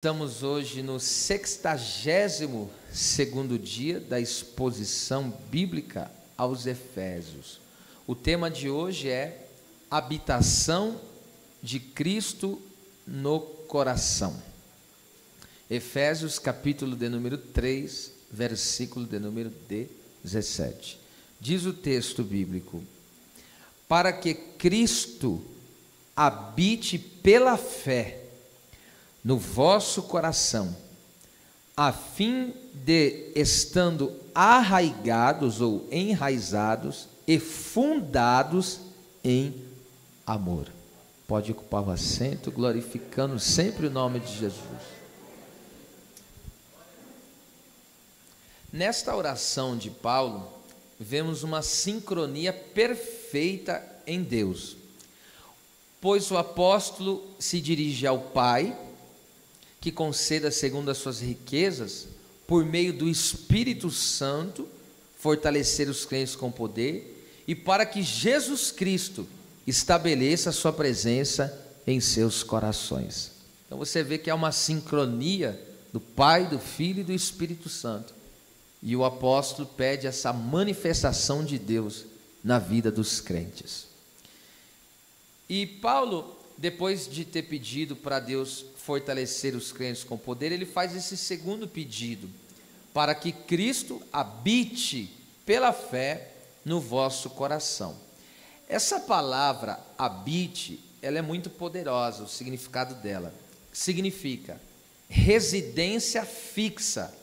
Estamos hoje no 62º dia da exposição bíblica aos Efésios. O tema de hoje é habitação de Cristo no coração. Efésios capítulo de número 3, versículo de número 17. Diz o texto bíblico: para que Cristo habite pela fé no vosso coração, a fim de, estando arraigados ou enraizados e fundados em amor. Pode ocupar o assento, glorificando sempre o nome de Jesus. Nesta oração de Paulo, vemos uma sincronia perfeita em Deus, pois o apóstolo se dirige ao Pai, que conceda segundo as suas riquezas, por meio do Espírito Santo, fortalecer os crentes com poder, e para que Jesus Cristo estabeleça a sua presença em seus corações. Então você vê que há uma sincronia do Pai, do Filho e do Espírito Santo, e o apóstolo pede essa manifestação de Deus na vida dos crentes. E Paulo, depois de ter pedido para Deus fortalecer os crentes com poder, ele faz esse segundo pedido, para que Cristo habite pela fé no vosso coração. Essa palavra habite, ela é muito poderosa, o significado dela. Significa residência fixa,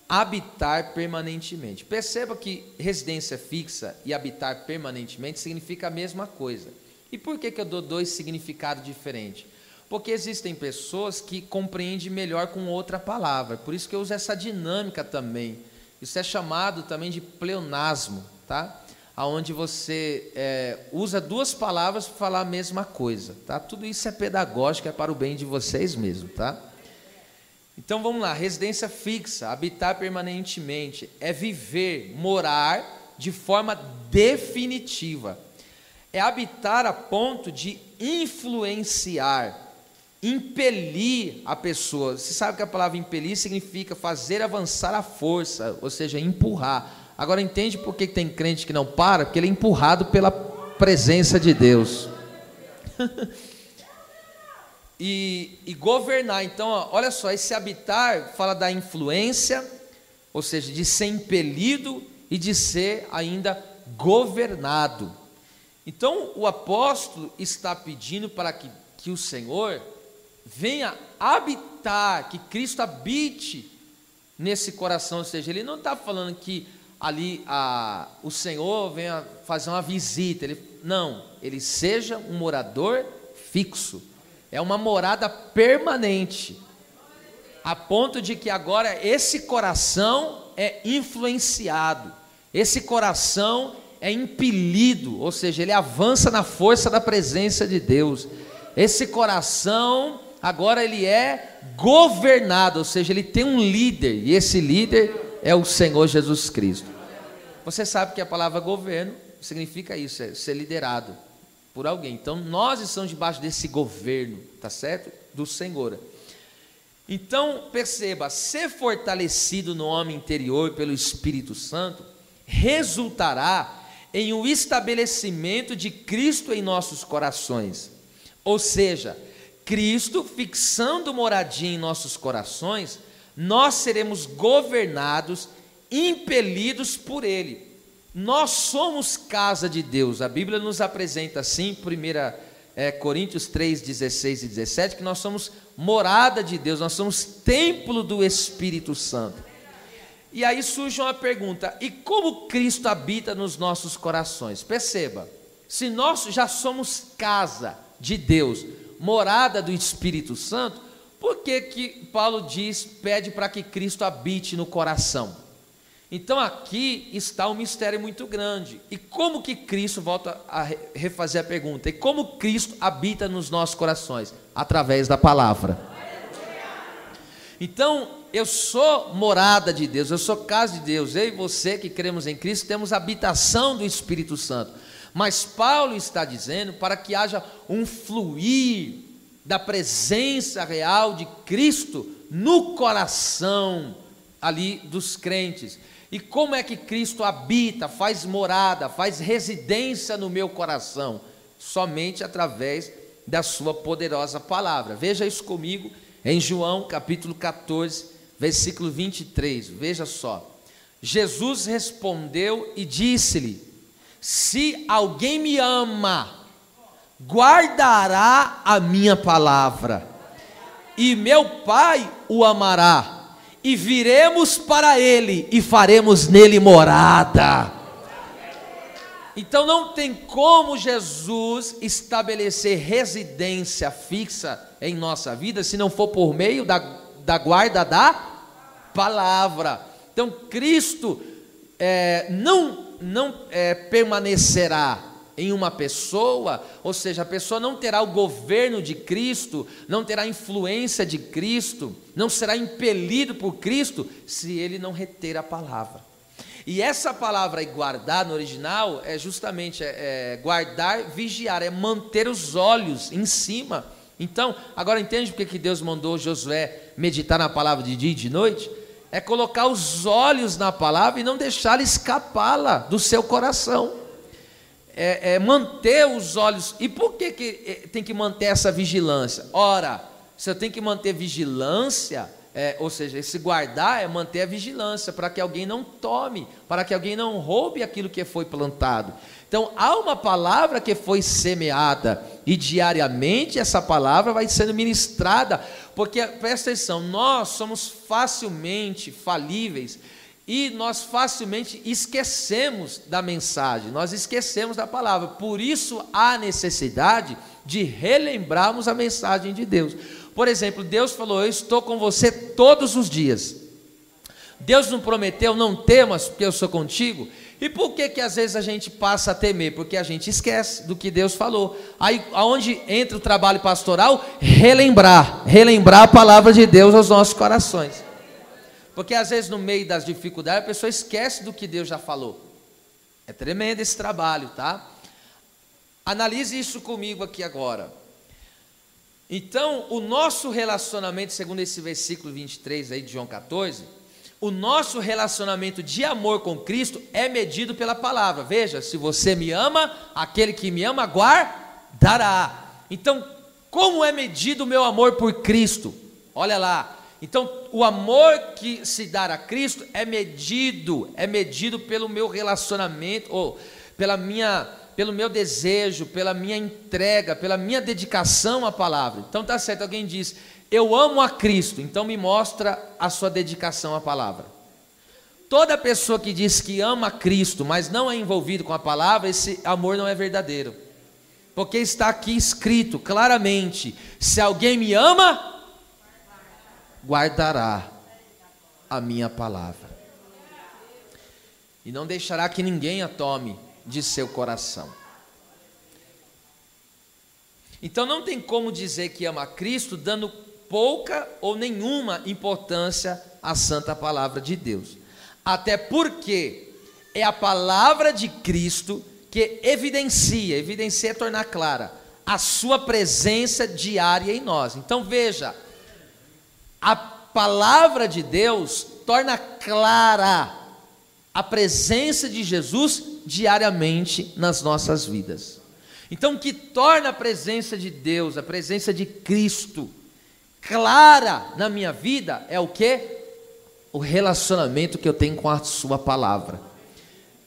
habitar permanentemente. Perceba que residência fixa e habitar permanentemente significa a mesma coisa. E por que eu dou dois significados diferentes? Porque existem pessoas que compreendem melhor com outra palavra, por isso que eu uso essa dinâmica também. Isso é chamado também de pleonasmo, tá? Onde você usa duas palavras para falar a mesma coisa, tá? Tudo isso é pedagógico, é para o bem de vocês mesmo, tá? Então vamos lá, residência fixa, habitar permanentemente, é viver, morar de forma definitiva. É habitar a ponto de influenciar, impelir a pessoa. Você sabe que a palavra impelir significa fazer avançar a força, ou seja, empurrar. Agora entende por que tem crente que não para? Porque ele é empurrado pela presença de Deus. e governar. Então, olha só, esse habitar fala da influência, ou seja, de ser impelido e de ser ainda governado. Então o apóstolo está pedindo para que o Senhor venha habitar, que Cristo habite nesse coração, ou seja, ele não está falando que ali o Senhor venha fazer uma visita, ele seja um morador fixo, é uma morada permanente, a ponto de que agora esse coração é influenciado, esse coração é impelido, ou seja, ele avança na força da presença de Deus. Esse coração agora ele é governado, ou seja, ele tem um líder, e esse líder é o Senhor Jesus Cristo. Você sabe que a palavra governo significa isso, é ser liderado por alguém. Então nós estamos debaixo desse governo, tá certo? Do Senhor. Então perceba, ser fortalecido no homem interior pelo Espírito Santo resultará em um estabelecimento de Cristo em nossos corações, ou seja, Cristo fixando moradia em nossos corações, nós seremos governados, impelidos por Ele. Nós somos casa de Deus, a Bíblia nos apresenta assim, 1 Coríntios 3, 16 e 17, que nós somos morada de Deus, nós somos templo do Espírito Santo. E aí surge uma pergunta: e como Cristo habita nos nossos corações? Perceba, se nós já somos casa de Deus, morada do Espírito Santo, por que Paulo pede para que Cristo habite no coração? Então aqui está um mistério muito grande. E como que Cristo, volta a refazer a pergunta, e como Cristo habita nos nossos corações? Através da palavra. Então, eu sou morada de Deus, eu sou casa de Deus, eu e você que cremos em Cristo, temos habitação do Espírito Santo, mas Paulo está dizendo para que haja um fluir da presença real de Cristo no coração ali dos crentes. E como é que Cristo habita, faz morada, faz residência no meu coração? Somente através da sua poderosa palavra. Veja isso comigo em João capítulo 14, versículo 23, veja só. Jesus respondeu e disse-lhe: se alguém me ama, guardará a minha palavra, e meu Pai o amará, e viremos para ele e faremos nele morada. Então não tem como Jesus estabelecer residência fixa em nossa vida se não for por meio da guarda da palavra. Então Cristo não permanecerá em uma pessoa, ou seja, a pessoa não terá o governo de Cristo, não terá a influência de Cristo, não será impelido por Cristo, se ele não reter a palavra. E essa palavra guardar no original é justamente guardar, vigiar, é manter os olhos em cima. Então, agora entende porque que Deus mandou Josué meditar na palavra de dia e de noite? É colocar os olhos na palavra e não deixar escapá-la do seu coração. É manter os olhos. E por que tem que manter essa vigilância? Ora, se eu tenho que manter vigilância, ou seja, esse guardar é manter a vigilância, para que alguém não tome, para que alguém não roube aquilo que foi plantado. Então, há uma palavra que foi semeada, e diariamente essa palavra vai sendo ministrada, porque, presta atenção, nós somos facilmente falíveis, e nós facilmente esquecemos da mensagem, nós esquecemos da palavra. Por isso há necessidade de relembrarmos a mensagem de Deus. Por exemplo, Deus falou: eu estou com você todos os dias. Deus não prometeu: não temas, porque eu sou contigo. E por que às vezes a gente passa a temer? Porque a gente esquece do que Deus falou. Aí, aonde entra o trabalho pastoral? Relembrar a palavra de Deus aos nossos corações. Porque às vezes no meio das dificuldades a pessoa esquece do que Deus já falou. É tremendo esse trabalho, tá? Analise isso comigo aqui agora. Então, o nosso relacionamento, segundo esse versículo 23 aí de João 14, o nosso relacionamento de amor com Cristo é medido pela palavra. Veja, se você me ama, aquele que me ama guardará. Então, como é medido o meu amor por Cristo? Olha lá. Então, o amor que se dá a Cristo é medido pelo meu relacionamento, ou pelo meu desejo, pela minha entrega, pela minha dedicação à palavra. Então tá certo, alguém diz: eu amo a Cristo, então me mostra a sua dedicação à palavra. Toda pessoa que diz que ama a Cristo, mas não é envolvido com a palavra, esse amor não é verdadeiro. Porque está aqui escrito claramente: se alguém me ama, guardará a minha palavra, e não deixará que ninguém a tome de seu coração. Então não tem como dizer que ama a Cristo dando pouca ou nenhuma importância à santa palavra de Deus. Até porque é a palavra de Cristo que evidencia é tornar clara a sua presença diária em nós. Então veja, a palavra de Deus torna clara a presença de Jesus diariamente nas nossas vidas. Então, o que torna a presença de Deus, a presença de Cristo clara na minha vida é o quê? O relacionamento que eu tenho com a sua palavra.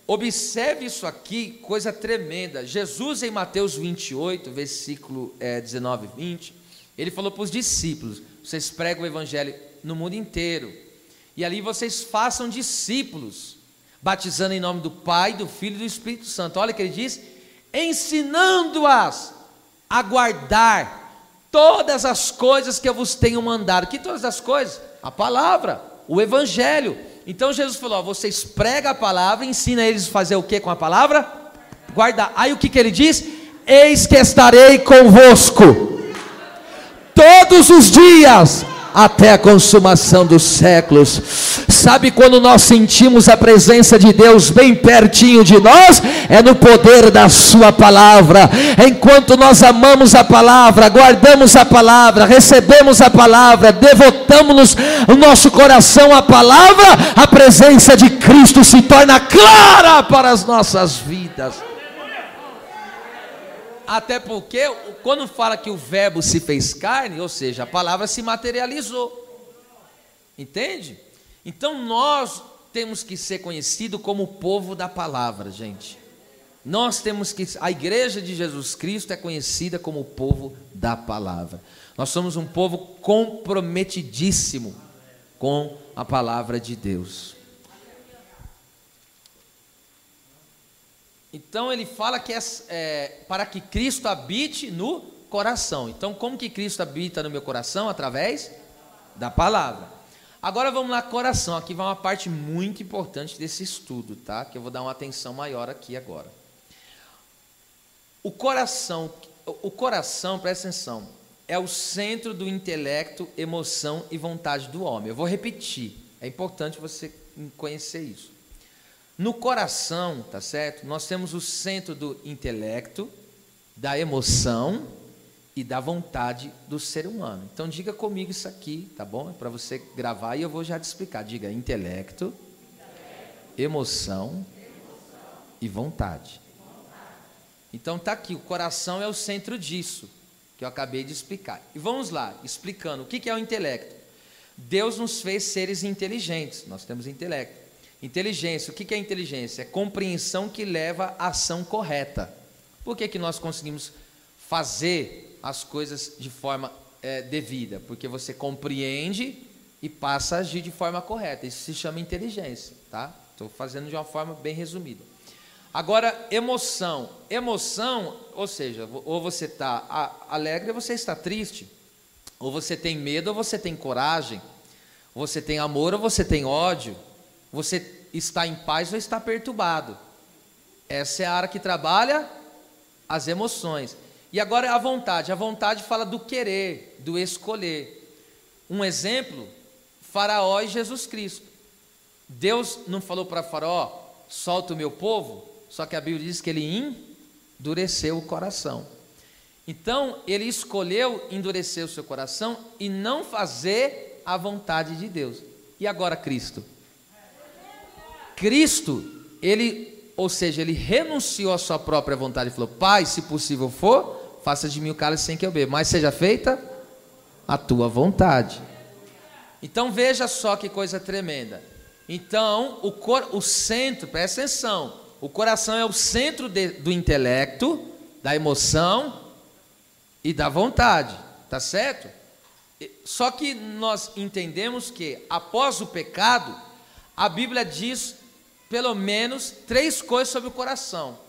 Observe isso aqui, coisa tremenda. Jesus, em Mateus 28, versículo 19 e 20, ele falou para os discípulos: vocês pregam o evangelho no mundo inteiro, e ali vocês façam discípulos, batizando em nome do Pai, do Filho e do Espírito Santo. Olha o que ele diz: ensinando-as a guardar todas as coisas que eu vos tenho mandado. Que todas as coisas? A palavra, o evangelho. Então Jesus falou: vocês pregam a palavra, ensina eles a fazer o que com a palavra? Guardar. Aí o que ele diz? Eis que estarei convosco todos os dias, até a consumação dos séculos. Sabe quando nós sentimos a presença de Deus bem pertinho de nós? É no poder da sua palavra. Enquanto nós amamos a palavra, guardamos a palavra, recebemos a palavra, devotamos o nosso coração à palavra, a presença de Cristo se torna clara para as nossas vidas. Até porque quando fala que o verbo se fez carne, ou seja, a palavra se materializou. Entende? Então nós temos que ser conhecidos como o povo da palavra, gente. Nós temos que, a igreja de Jesus Cristo é conhecida como o povo da palavra. Nós somos um povo comprometidíssimo com a palavra de Deus. Então ele fala que para que Cristo habite no coração. Então como que Cristo habita no meu coração? Através da palavra. Agora vamos lá, coração. Aqui vai uma parte muito importante desse estudo, tá? Que eu vou dar uma atenção maior aqui agora. O coração, presta atenção, é o centro do intelecto, emoção e vontade do homem. Eu vou repetir, é importante você conhecer isso. No coração, tá certo? Nós temos o centro do intelecto, da emoção e da vontade do ser humano. Então diga comigo isso aqui, tá bom? É para você gravar e eu vou já te explicar. Diga intelecto, emoção e vontade. Então tá aqui, o coração é o centro disso, que eu acabei de explicar. E vamos lá, explicando o que é o intelecto. Deus nos fez seres inteligentes, nós temos intelecto. Inteligência, o que é inteligência? É compreensão que leva à ação correta. Por que nós conseguimos fazer as coisas de forma devida? Porque você compreende e passa a agir de forma correta. Isso se chama inteligência, tá? Estou fazendo de uma forma bem resumida. Agora, emoção. Emoção, ou seja, ou você está alegre ou você está triste. Ou você tem medo ou você tem coragem. Ou você tem amor ou você tem ódio. Você está em paz ou está perturbado. Essa é a área que trabalha as emoções. E agora a vontade. A vontade fala do querer, do escolher. Um exemplo, Faraó e Jesus Cristo. Deus não falou para Faraó, solta o meu povo, só que a Bíblia diz que ele endureceu o coração. Então, ele escolheu endurecer o seu coração e não fazer a vontade de Deus. E agora Cristo? Cristo, ou seja, ele renunciou à sua própria vontade e falou: Pai, se possível for, faça de mim o cálice sem que eu beba, mas seja feita a tua vontade. Então veja só que coisa tremenda. Então o centro, presta atenção, o coração é o centro do intelecto, da emoção e da vontade, tá certo? Só que nós entendemos que após o pecado, a Bíblia diz pelo menos 3 coisas sobre o coração.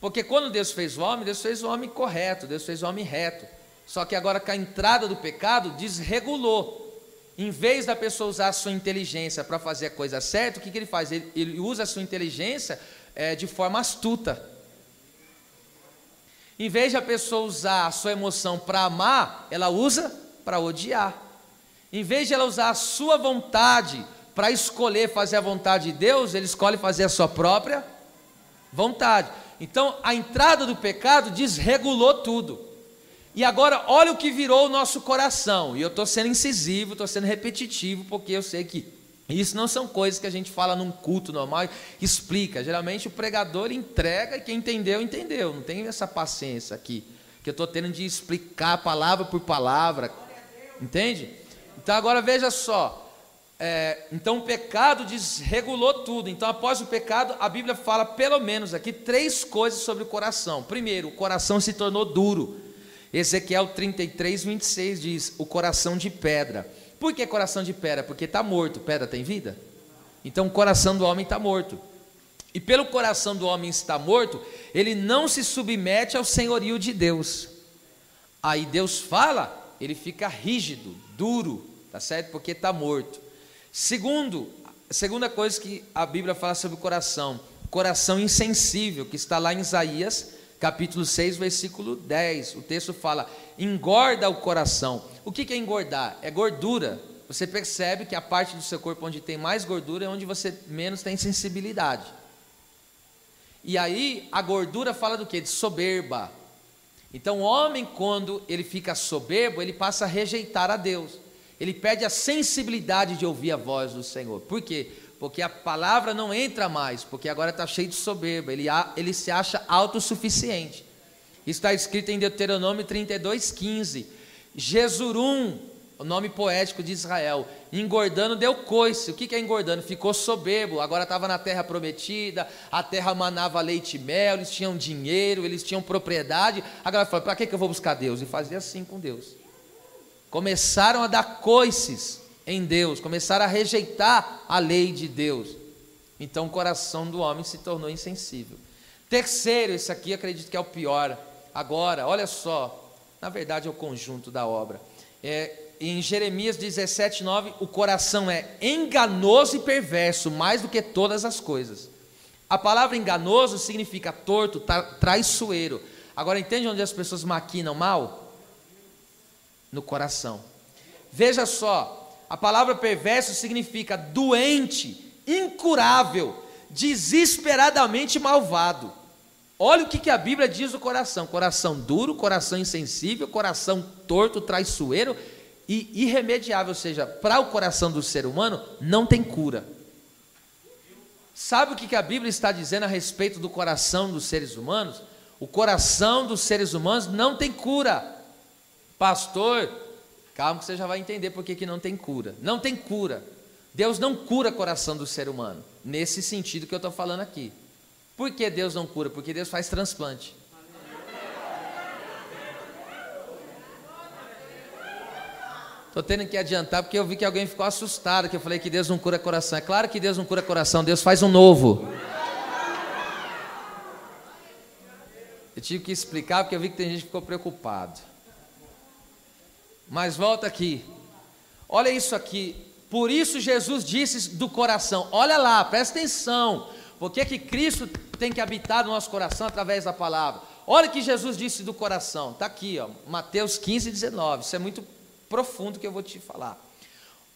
Porque quando Deus fez o homem correto, Deus fez o homem reto. Só que agora com a entrada do pecado, desregulou. Em vez da pessoa usar a sua inteligência para fazer a coisa certa, o que ele faz? Ele usa a sua inteligência de forma astuta. Em vez de a pessoa usar a sua emoção para amar, ela usa para odiar. Em vez de ela usar a sua vontade para escolher fazer a vontade de Deus, ele escolhe fazer a sua própria vontade. Então, a entrada do pecado desregulou tudo. E agora, olha o que virou o nosso coração. E eu estou sendo incisivo, estou sendo repetitivo, porque eu sei que isso não são coisas que a gente fala num culto normal, explica. Geralmente o pregador entrega e quem entendeu, entendeu. Não tem essa paciência aqui, que eu estou tendo de explicar palavra por palavra. Entende? Então agora veja só. Então o pecado desregulou tudo. Então após o pecado, a Bíblia fala pelo menos aqui 3 coisas sobre o coração. Primeiro, o coração se tornou duro. Ezequiel 33, 26 diz: o coração de pedra. Por que coração de pedra? Porque está morto. Pedra tem vida? Então o coração do homem está morto. E pelo coração do homem estar morto, ele não se submete ao senhorio de Deus. Aí Deus fala, ele fica rígido, duro, tá certo? Porque está morto. Segunda coisa que a Bíblia fala sobre o coração insensível, que está lá em Isaías capítulo 6, versículo 10, o texto fala: engorda o coração. O que é engordar? É gordura, você percebe que a parte do seu corpo onde tem mais gordura é onde você menos tem sensibilidade. E aí a gordura fala do quê? De soberba. Então o homem, quando ele fica soberbo, ele passa a rejeitar a Deus. Ele perde a sensibilidade de ouvir a voz do Senhor. Por quê? Porque a palavra não entra mais, porque agora está cheio de soberba, ele se acha autossuficiente. Isso está escrito em Deuteronômio 32:15. Jesurum, o nome poético de Israel, engordando deu coice. O que é engordando? Ficou soberbo, agora estava na terra prometida, a terra manava leite e mel, eles tinham dinheiro, eles tinham propriedade. Agora falou, para que eu vou buscar Deus? E fazia assim com Deus. Começaram a dar coices em Deus, começaram a rejeitar a lei de Deus. Então o coração do homem se tornou insensível. Terceiro, esse aqui acredito que é o pior. Agora, olha só, na verdade é o conjunto da obra. Em Jeremias 17:9, o coração é enganoso e perverso, mais do que todas as coisas. A palavra enganoso significa torto, traiçoeiro. Agora entende onde as pessoas maquinam mal? No coração. Veja só, a palavra perverso significa doente, incurável, desesperadamente malvado. Olha o que a Bíblia diz do coração: coração duro, coração insensível, coração torto, traiçoeiro e irremediável. Ou seja, para o coração do ser humano não tem cura. Sabe o que a Bíblia está dizendo a respeito do coração dos seres humanos? O coração dos seres humanos não tem cura. Pastor, calma que você já vai entender por que não tem cura. Não tem cura. Deus não cura o coração do ser humano, nesse sentido que eu estou falando aqui. Por que Deus não cura? Porque Deus faz transplante. Estou tendo que adiantar porque eu vi que alguém ficou assustado, que eu falei que Deus não cura coração. É claro que Deus não cura coração, Deus faz um novo. Eu tive que explicar porque eu vi que tem gente que ficou preocupado. Mas volta aqui. Olha isso aqui. Por isso Jesus disse do coração. Olha lá, presta atenção. Por que Cristo tem que habitar no nosso coração através da palavra? Olha o que Jesus disse do coração. Está aqui, ó, Mateus 15:19. Isso é muito profundo que eu vou te falar.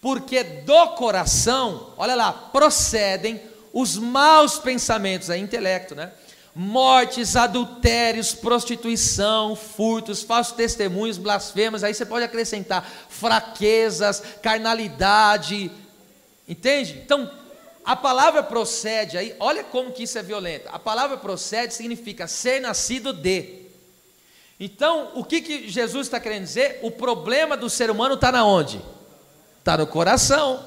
Porque do coração, olha lá, procedem os maus pensamentos, é intelecto, né? Mortes, adultérios, prostituição, furtos, falsos testemunhos, blasfemas. Aí você pode acrescentar fraquezas, carnalidade. Entende? Então, a palavra procede, aí, olha como que isso é violento. A palavra procede significa ser nascido de. Então, o que Jesus está querendo dizer? O problema do ser humano está na onde? Está no coração.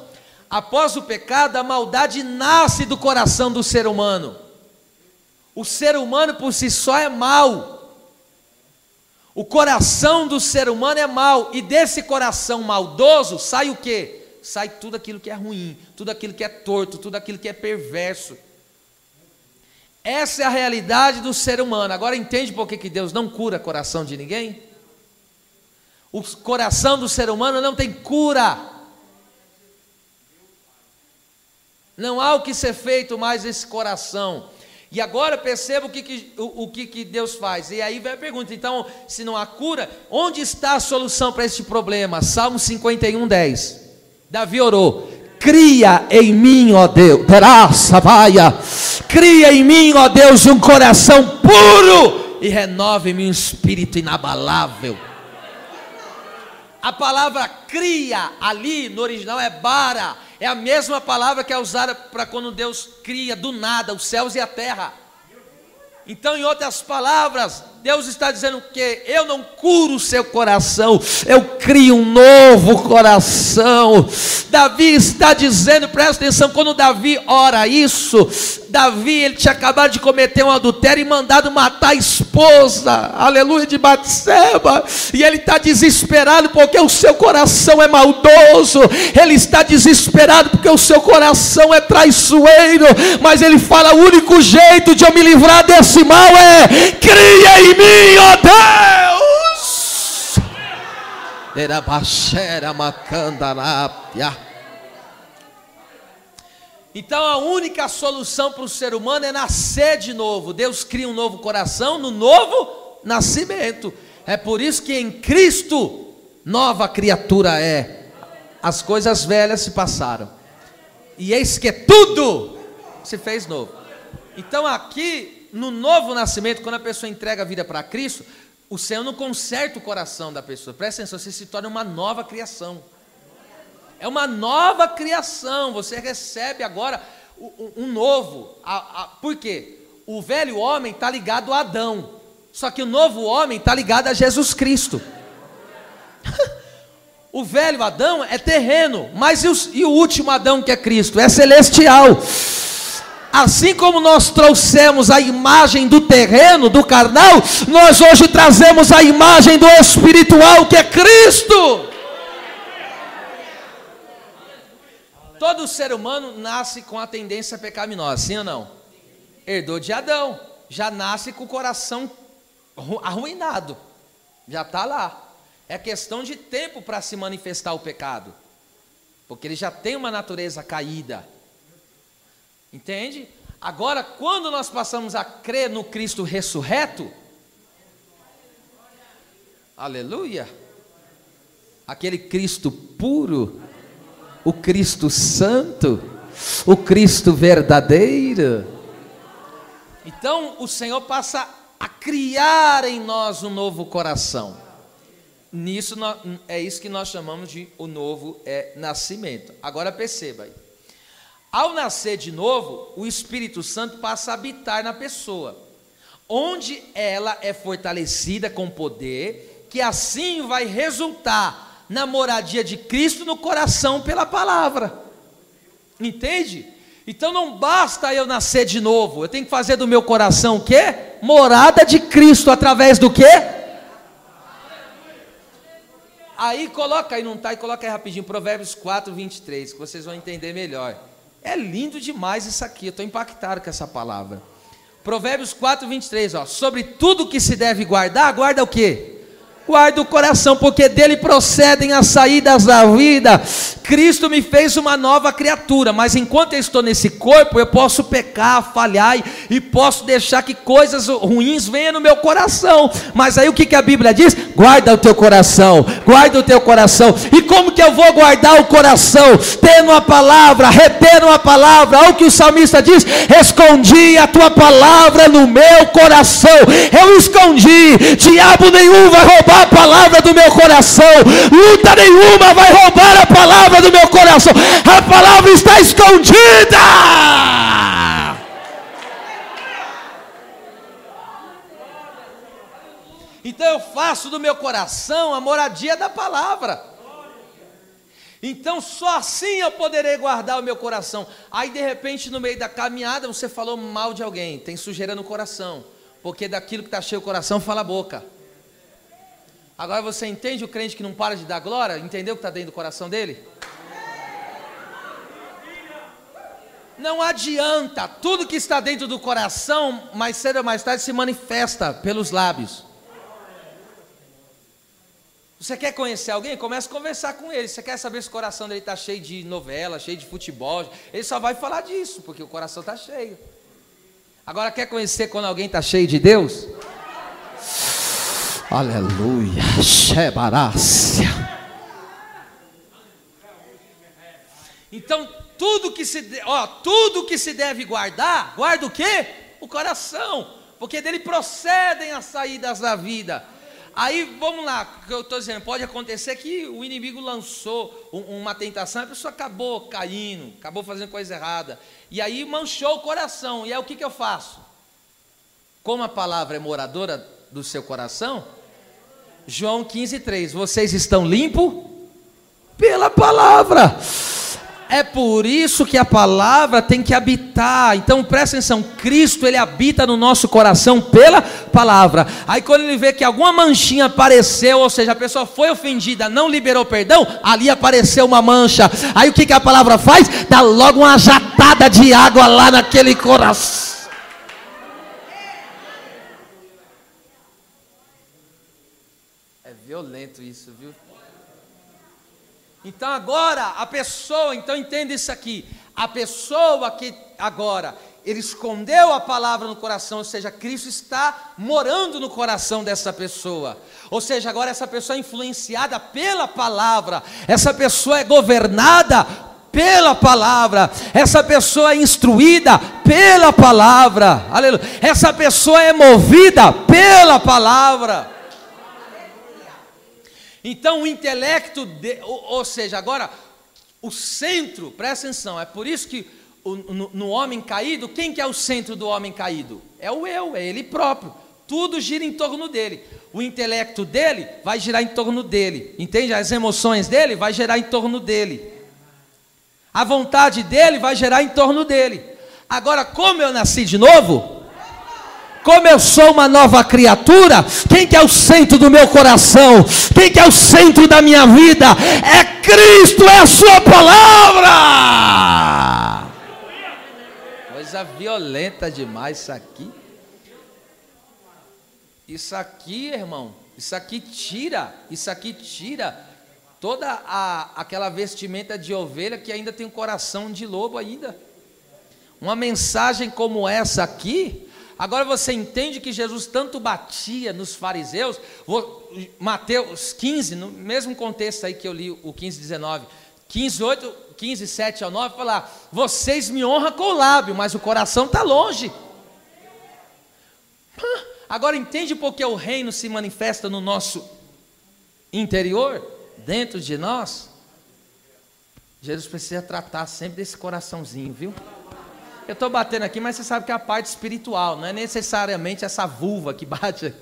Após o pecado, a maldade nasce do coração do ser humano. O ser humano por si só é mau. O coração do ser humano é mau. E desse coração maldoso sai o quê? Sai tudo aquilo que é ruim, tudo aquilo que é torto, tudo aquilo que é perverso. Essa é a realidade do ser humano. Agora entende por que Deus não cura o coração de ninguém? O coração do ser humano não tem cura. Não há o que ser feito mais nesse coração. E agora perceba o que Deus faz. E aí vem a pergunta, então, se não há cura, onde está a solução para este problema? Salmo 51:10. Davi orou: cria em mim, ó Deus, cria em mim, ó Deus, um coração puro e renova em mim um espírito inabalável. A palavra cria ali no original é bara, é a mesma palavra que é usada para quando Deus cria do nada os céus e a terra. Então, em outras palavras, Deus está dizendo que eu não curo o seu coração, eu crio um novo coração. Davi está dizendo, presta atenção, quando Davi ora isso, Davi, ele tinha acabado de cometer um adultério e mandado matar a esposa, aleluia, de Batseba, e ele está desesperado porque o seu coração é maldoso, ele está desesperado porque o seu coração é traiçoeiro, mas ele fala: o único jeito de eu me livrar desse mal é cria em mim, ó Deus. Então a única solução para o ser humano é nascer de novo. Deus cria um novo coração no novo nascimento. É por isso que em Cristo nova criatura é. as coisas velhas se passaram, e eis que tudo se fez novo. Então aqui, no novo nascimento, quando a pessoa entrega a vida para Cristo, o Senhor não conserta o coração da pessoa, presta atenção, você se torna uma nova criação. É uma nova criação, você recebe agora um novo. Por quê? O velho homem está ligado a Adão, só que o novo homem está ligado a Jesus Cristo. O velho Adão é terreno, mas e o último Adão, que é Cristo, é celestial. Assim como nós trouxemos a imagem do terreno, do carnal, nós hoje trazemos a imagem do espiritual, que é Cristo. Todo ser humano nasce com a tendência pecaminosa, sim ou não? Herdou de Adão, já nasce com o coração arruinado, já está lá. É questão de tempo para se manifestar o pecado, porque ele já tem uma natureza caída, entende? Agora, quando nós passamos a crer no Cristo ressurreto, aleluia, aquele Cristo puro, o Cristo santo, o Cristo verdadeiro, então o Senhor passa a criar em nós um novo coração. Nisso é isso que nós chamamos de o novo nascimento. Agora perceba aí, ao nascer de novo, o Espírito Santo passa a habitar na pessoa, onde ela é fortalecida com poder, que assim vai resultar na moradia de Cristo no coração pela palavra, entende? Então não basta eu nascer de novo, eu tenho que fazer do meu coração o quê? Morada de Cristo, através do quê? Aí coloca aí, não está, e coloca aí rapidinho, Provérbios 4, 23, que vocês vão entender melhor. É lindo demais isso aqui, eu estou impactado com essa palavra. Provérbios 4, 23, ó, sobre tudo que se deve guardar, guarda o quê? Guarda o coração, porque dele procedem as saídas da vida. Cristo me fez uma nova criatura, mas enquanto eu estou nesse corpo, eu posso pecar, falhar e posso deixar que coisas ruins venham no meu coração. Mas aí o que a Bíblia diz? Guarda o teu coração, guarda o teu coração. E como que eu vou guardar o coração? Tendo a palavra, retendo a palavra. Olha o que o salmista diz: escondi a tua palavra no meu coração. Eu escondi, diabo nenhum vai roubar a palavra do meu coração, luta nenhuma vai roubar a palavra do meu coração, a palavra está escondida. Então eu faço do meu coração a moradia da palavra. Então só assim eu poderei guardar o meu coração. Aí de repente no meio da caminhada você falou mal de alguém, tem sujeira no coração, porque daquilo que está cheio o coração fala a boca. Agora você entende o crente que não para de dar glória? Entendeu o que está dentro do coração dele? Não adianta, tudo que está dentro do coração, mais cedo ou mais tarde se manifesta pelos lábios. Você quer conhecer alguém? Comece a conversar com ele. Você quer saber se o coração dele está cheio de novela, cheio de futebol? Ele só vai falar disso, porque o coração está cheio. Agora quer conhecer quando alguém está cheio de Deus? Aleluia, Shebarácia. Então tudo que se deve guardar, guarda o quê? O coração, porque dele procedem as saídas da vida. Aí vamos lá, o que eu estou dizendo, pode acontecer que o inimigo lançou uma tentação, a pessoa acabou caindo, acabou fazendo coisa errada, e aí manchou o coração. E aí o que eu faço? Como a palavra é moradora do seu coração, João 15:3, vocês estão limpos pela palavra. É por isso que a palavra tem que habitar. Então presta atenção, Cristo ele habita no nosso coração pela palavra. Aí quando ele vê que alguma manchinha apareceu, ou seja, a pessoa foi ofendida, não liberou perdão, ali apareceu uma mancha. Aí o que a palavra faz? Dá logo uma jatada de água lá naquele coração. É violento isso, viu? Então agora a pessoa, então entenda isso aqui, a pessoa que agora, ele escondeu a palavra no coração, ou seja, Cristo está morando no coração dessa pessoa. Ou seja, agora essa pessoa é influenciada pela palavra, essa pessoa é governada pela palavra, essa pessoa é instruída pela palavra, aleluia. Essa pessoa é movida pela palavra. Então o intelecto, ou seja, agora o centro, presta atenção, é por isso que no homem caído, quem que é o centro do homem caído? É o eu, é ele próprio, tudo gira em torno dele. O intelecto dele vai girar em torno dele, entende? As emoções dele vai girar em torno dele, a vontade dele vai girar em torno dele. Agora, como eu nasci de novo, como eu sou uma nova criatura, quem que é o centro do meu coração? Quem que é o centro da minha vida? É Cristo, é a sua palavra. Coisa violenta demais isso aqui. Isso aqui, irmão, isso aqui tira toda aquela vestimenta de ovelha que ainda tem um coração de lobo ainda. Uma mensagem como essa aqui, agora você entende que Jesus tanto batia nos fariseus. Mateus 15, no mesmo contexto aí que eu li, o 15, 19, 15, 8, 15, 7 ao 9, fala: vocês me honram com o lábio, mas o coração está longe. Agora entende por que o reino se manifesta no nosso interior, dentro de nós? Jesus precisa tratar sempre desse coraçãozinho, viu? Eu estou batendo aqui, mas você sabe que é a parte espiritual, não é necessariamente essa vulva que bate,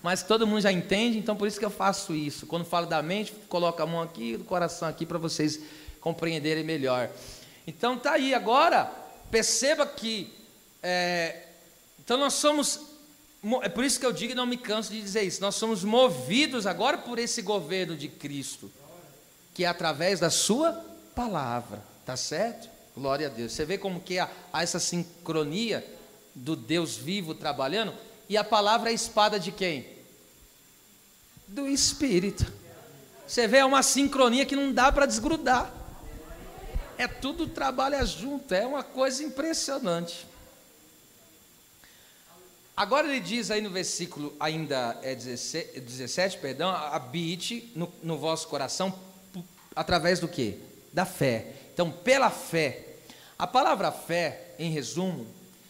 mas todo mundo já entende, então por isso que eu faço isso. Quando falo da mente, coloco a mão aqui, do coração aqui, para vocês compreenderem melhor. Então tá aí, agora, perceba que, então nós somos, é por isso que eu digo e não me canso de dizer isso, nós somos movidos agora por esse governo de Cristo, que é através da sua palavra, tá certo? Glória a Deus. Você vê como que há essa sincronia do Deus vivo trabalhando, e a palavra é a espada de quem? Do Espírito. Você vê, é uma sincronia que não dá para desgrudar, tudo trabalha junto, é uma coisa impressionante. Agora ele diz aí no versículo ainda 17, perdão, habite no vosso coração através do quê? Da fé. Então, pela fé. A palavra fé, em resumo,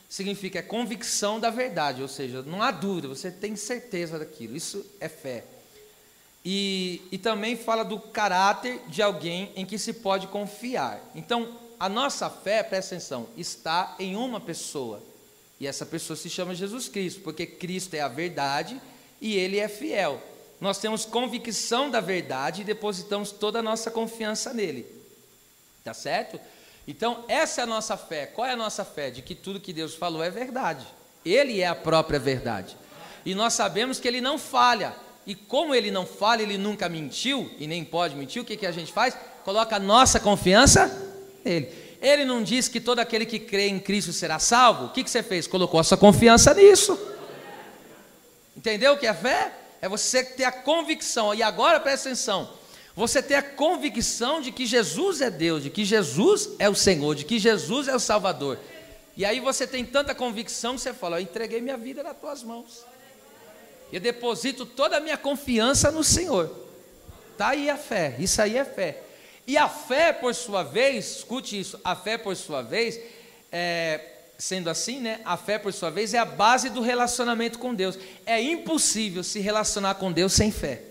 significa convicção da verdade, ou seja, não há dúvida, você tem certeza daquilo, isso é fé. E também fala do caráter de alguém em que se pode confiar. Então, a nossa fé, presta atenção, está em uma pessoa, e essa pessoa se chama Jesus Cristo, porque Cristo é a verdade e Ele é fiel. Nós temos convicção da verdade e depositamos toda a nossa confiança nele, tá certo? Então, essa é a nossa fé. Qual é a nossa fé? De que tudo que Deus falou é verdade. Ele é a própria verdade. E nós sabemos que Ele não falha. E como Ele não falha, Ele nunca mentiu, e nem pode mentir, o que a gente faz? Coloca a nossa confiança nele. Ele não diz que todo aquele que crê em Cristo será salvo. O que você fez? Colocou a sua confiança nisso. Entendeu o que é fé? É você ter a convicção. E agora, presta atenção. Você ter a convicção de que Jesus é Deus, de que Jesus é o Senhor, de que Jesus é o Salvador. E aí você tem tanta convicção que você fala: eu entreguei minha vida nas tuas mãos. Eu deposito toda a minha confiança no Senhor. Está aí a fé, isso aí é fé. E a fé, por sua vez, escute isso, a fé, por sua vez, sendo assim, né? A fé, por sua vez, é a base do relacionamento com Deus. É impossível se relacionar com Deus sem fé.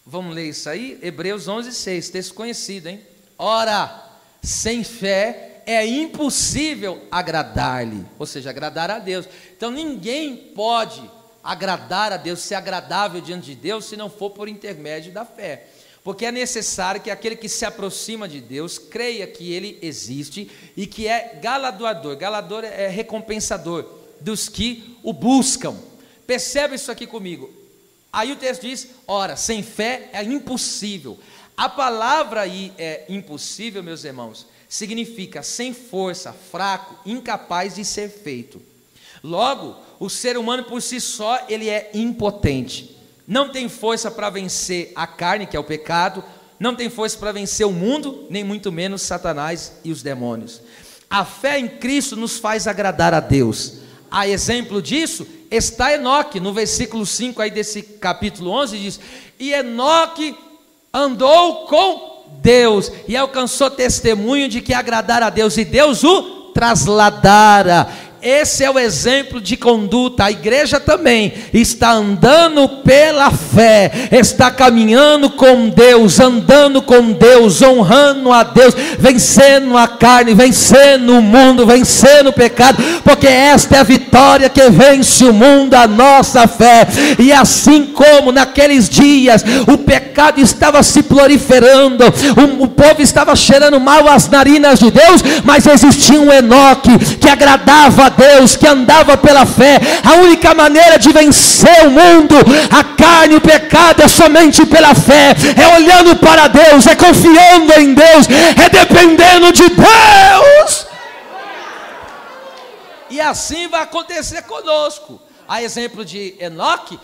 Vamos ler isso aí? Hebreus 11:6, texto conhecido, hein? Ora, sem fé é impossível agradar-lhe, ou seja, agradar a Deus. Então ninguém pode agradar a Deus, ser agradável diante de Deus, se não for por intermédio da fé. Porque é necessário que aquele que se aproxima de Deus creia que Ele existe e que é galardoador. Galardoador é recompensador dos que o buscam. Percebe isso aqui comigo. Aí o texto diz: ora, sem fé é impossível. A palavra aí é impossível, meus irmãos, significa sem força, fraco, incapaz de ser feito. Logo, o ser humano por si só, ele é impotente. Não tem força para vencer a carne, que é o pecado, não tem força para vencer o mundo, nem muito menos Satanás e os demônios. A fé em Cristo nos faz agradar a Deus. A exemplo disso está Enoque, no versículo 5 aí desse capítulo 11 diz: e Enoque andou com Deus e alcançou testemunho de que agradara a Deus, e Deus o trasladara. Esse é o exemplo de conduta. A igreja também está andando pela fé, está caminhando com Deus, andando com Deus, honrando a Deus, vencendo a carne, vencendo o mundo, vencendo o pecado, porque esta é a vitória que vence o mundo, a nossa fé. E assim como naqueles dias o pecado estava se proliferando, o povo estava cheirando mal as narinas de Deus, mas existia um Enoque que agradava a Deus, que andava pela fé. A única maneira de vencer o mundo, a carne, o pecado, é somente pela fé, é olhando para Deus, é confiando em Deus, é dependendo de Deus. E assim vai acontecer conosco. A exemplo de Enoque,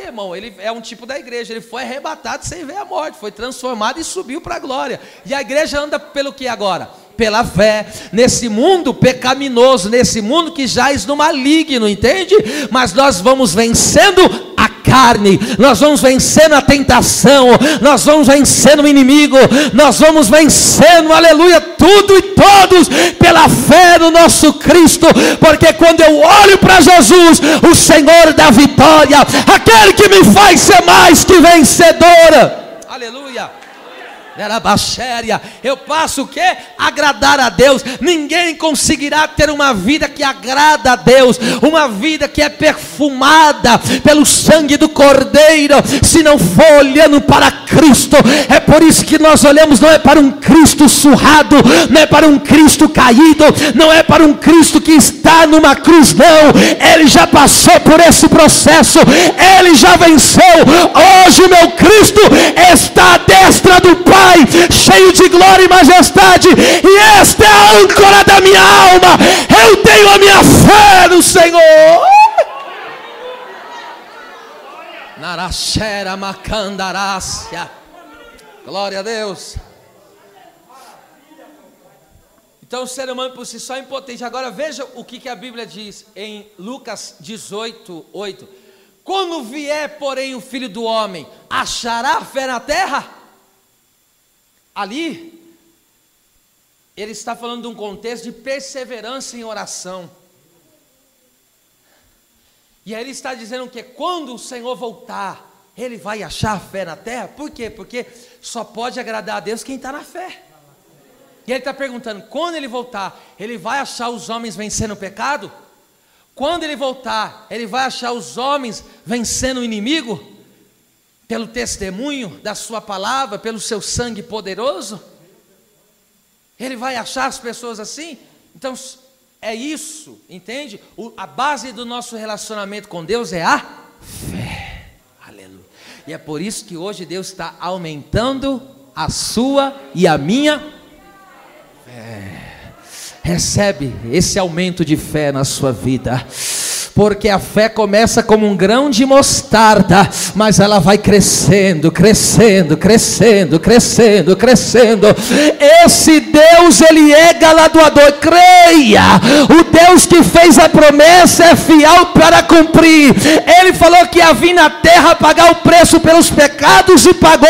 irmão, ele é um tipo da igreja, ele foi arrebatado sem ver a morte, foi transformado e subiu para a glória. E a igreja anda pelo que agora? Pela fé, nesse mundo pecaminoso, nesse mundo que jaz no maligno, entende? Mas nós vamos vencendo a carne, nós vamos vencendo a tentação, nós vamos vencendo o inimigo, nós vamos vencendo, aleluia, tudo e todos, pela fé no nosso Cristo, porque quando eu olho para Jesus, o Senhor da vitória, aquele que me faz ser mais que vencedora, aleluia. Eu passo o que? Agradar a Deus. Ninguém conseguirá ter uma vida que agrada a Deus, uma vida que é perfumada pelo sangue do Cordeiro, se não for olhando para Cristo. É por isso que nós olhamos, não é para um Cristo surrado, não é para um Cristo caído, não é para um Cristo que está numa cruz, não. Ele já passou por esse processo, ele já venceu. Hoje o meu Cristo está à destra do Pai, cheio de glória e majestade, e esta é a âncora da minha alma. Eu tenho a minha fé no Senhor. Narashera macandarácia. Glória a Deus. Então o ser humano por si só é impotente. Agora veja o que a Bíblia diz em Lucas 18, 8. Quando vier, porém, o Filho do Homem, achará fé na terra? Ali, ele está falando de um contexto de perseverança em oração. E aí ele está dizendo que quando o Senhor voltar, ele vai achar fé na terra. Por quê? Porque só pode agradar a Deus quem está na fé. E ele está perguntando, quando ele voltar, ele vai achar os homens vencendo o pecado? Quando ele voltar, ele vai achar os homens vencendo o inimigo? Pelo testemunho da sua palavra, pelo seu sangue poderoso? Ele vai achar as pessoas assim? Então é isso, entende? A base do nosso relacionamento com Deus é a fé. Aleluia. E é por isso que hoje Deus está aumentando a sua e a minha fé. Recebe esse aumento de fé na sua vida, porque a fé começa como um grão de mostarda, mas ela vai crescendo, crescendo, crescendo, crescendo, crescendo. Esse Deus, ele é galardoador, creia. O Deus que fez a promessa é fiel para cumprir. Ele falou que ia vir na terra pagar o preço pelos pecados e pagou.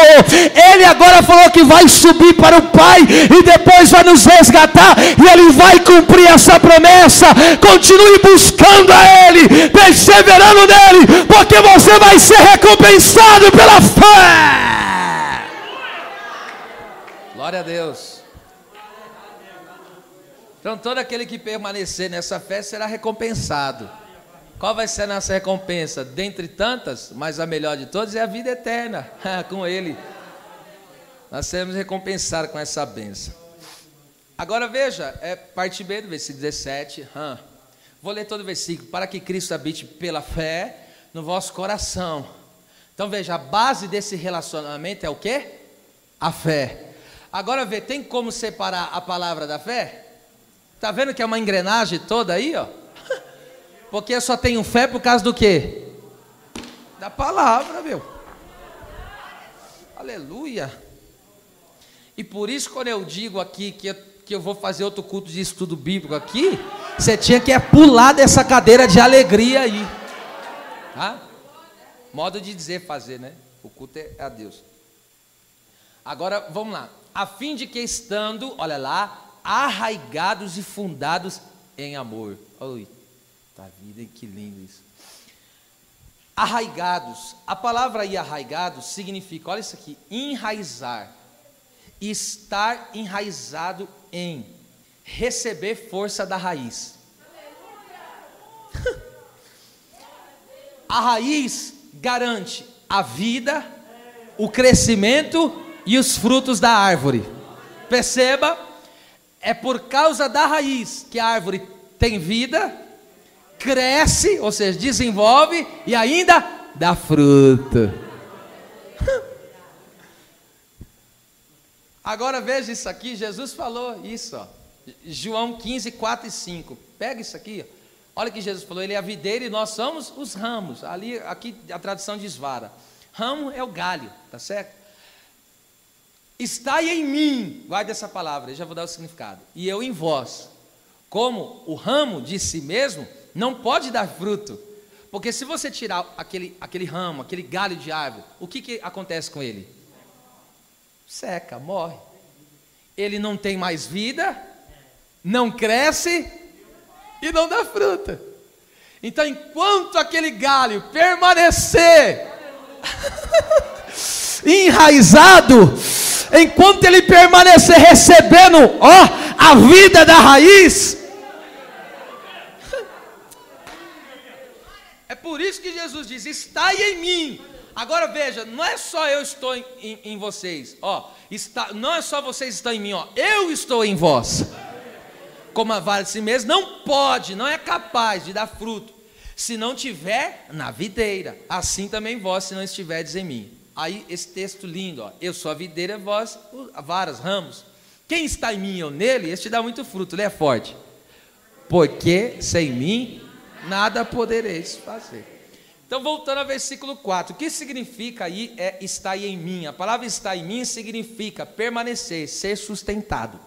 Ele agora falou que vai subir para o Pai e depois vai nos resgatar, e ele vai cumprir essa promessa. Continue buscando a Ele, perseverando nele, porque você vai ser recompensado pela fé. Glória a Deus. Então todo aquele que permanecer nessa fé será recompensado. Qual vai ser a nossa recompensa? Dentre tantas, mas a melhor de todas é a vida eterna com Ele. Nós seremos recompensados com essa bênção. Agora veja, parte B do versículo 17. Vou ler todo o versículo. Para que Cristo habite pela fé no vosso coração. Então veja, a base desse relacionamento é o quê? A fé. Agora vê, tem como separar a palavra da fé? Está vendo que é uma engrenagem toda aí, ó? Porque eu só tenho fé por causa do quê? Da palavra, meu. Aleluia. E por isso quando eu digo aqui que que eu vou fazer outro culto de estudo bíblico aqui, você tinha que pular dessa cadeira de alegria aí. Tá? Modo de dizer fazer, né? O culto é a Deus. Agora, vamos lá. A fim de que estando, olha lá, arraigados e fundados em amor. Oi, tá vida, que lindo isso. Arraigados. A palavra aí, arraigados, significa, olha isso aqui, enraizar. Estar enraizado em, receber força da raiz. A raiz garante a vida, o crescimento e os frutos da árvore. Perceba, é por causa da raiz que a árvore tem vida, cresce, ou seja, desenvolve e ainda dá fruto. Agora veja isso aqui, Jesus falou isso, ó. João 15, 4 e 5. Pega isso aqui, ó. Olha que Jesus falou, ele é a videira e nós somos os ramos. Aqui a tradução diz vara. Ramo é o galho, tá certo? Estai em mim, guarde essa palavra, eu já vou dar o significado. E eu em vós. Como o ramo de si mesmo não pode dar fruto. Porque se você tirar aquele ramo, aquele galho de árvore, o que acontece com ele? Seca, morre. Ele não tem mais vida, não cresce e não dá fruta. Então, enquanto aquele galho permanecer enraizado, enquanto ele permanecer recebendo, a vida da raiz, é por isso que Jesus diz: estai em mim. Agora veja, não é só eu estou em vocês, não é só vocês estão em mim, eu estou em vós. Como a vara de si mesmo não é capaz de dar fruto, se não tiver na videira, assim também vós, se não estiverdes em mim. Aí esse texto lindo, eu sou a videira, vós, varas, ramos. Quem está em mim e eu nele, esse te dá muito fruto, ele é forte. Porque sem mim nada podereis fazer. Então, voltando ao versículo 4, o que significa aí estar em mim? A palavra estar em mim significa permanecer, ser sustentado.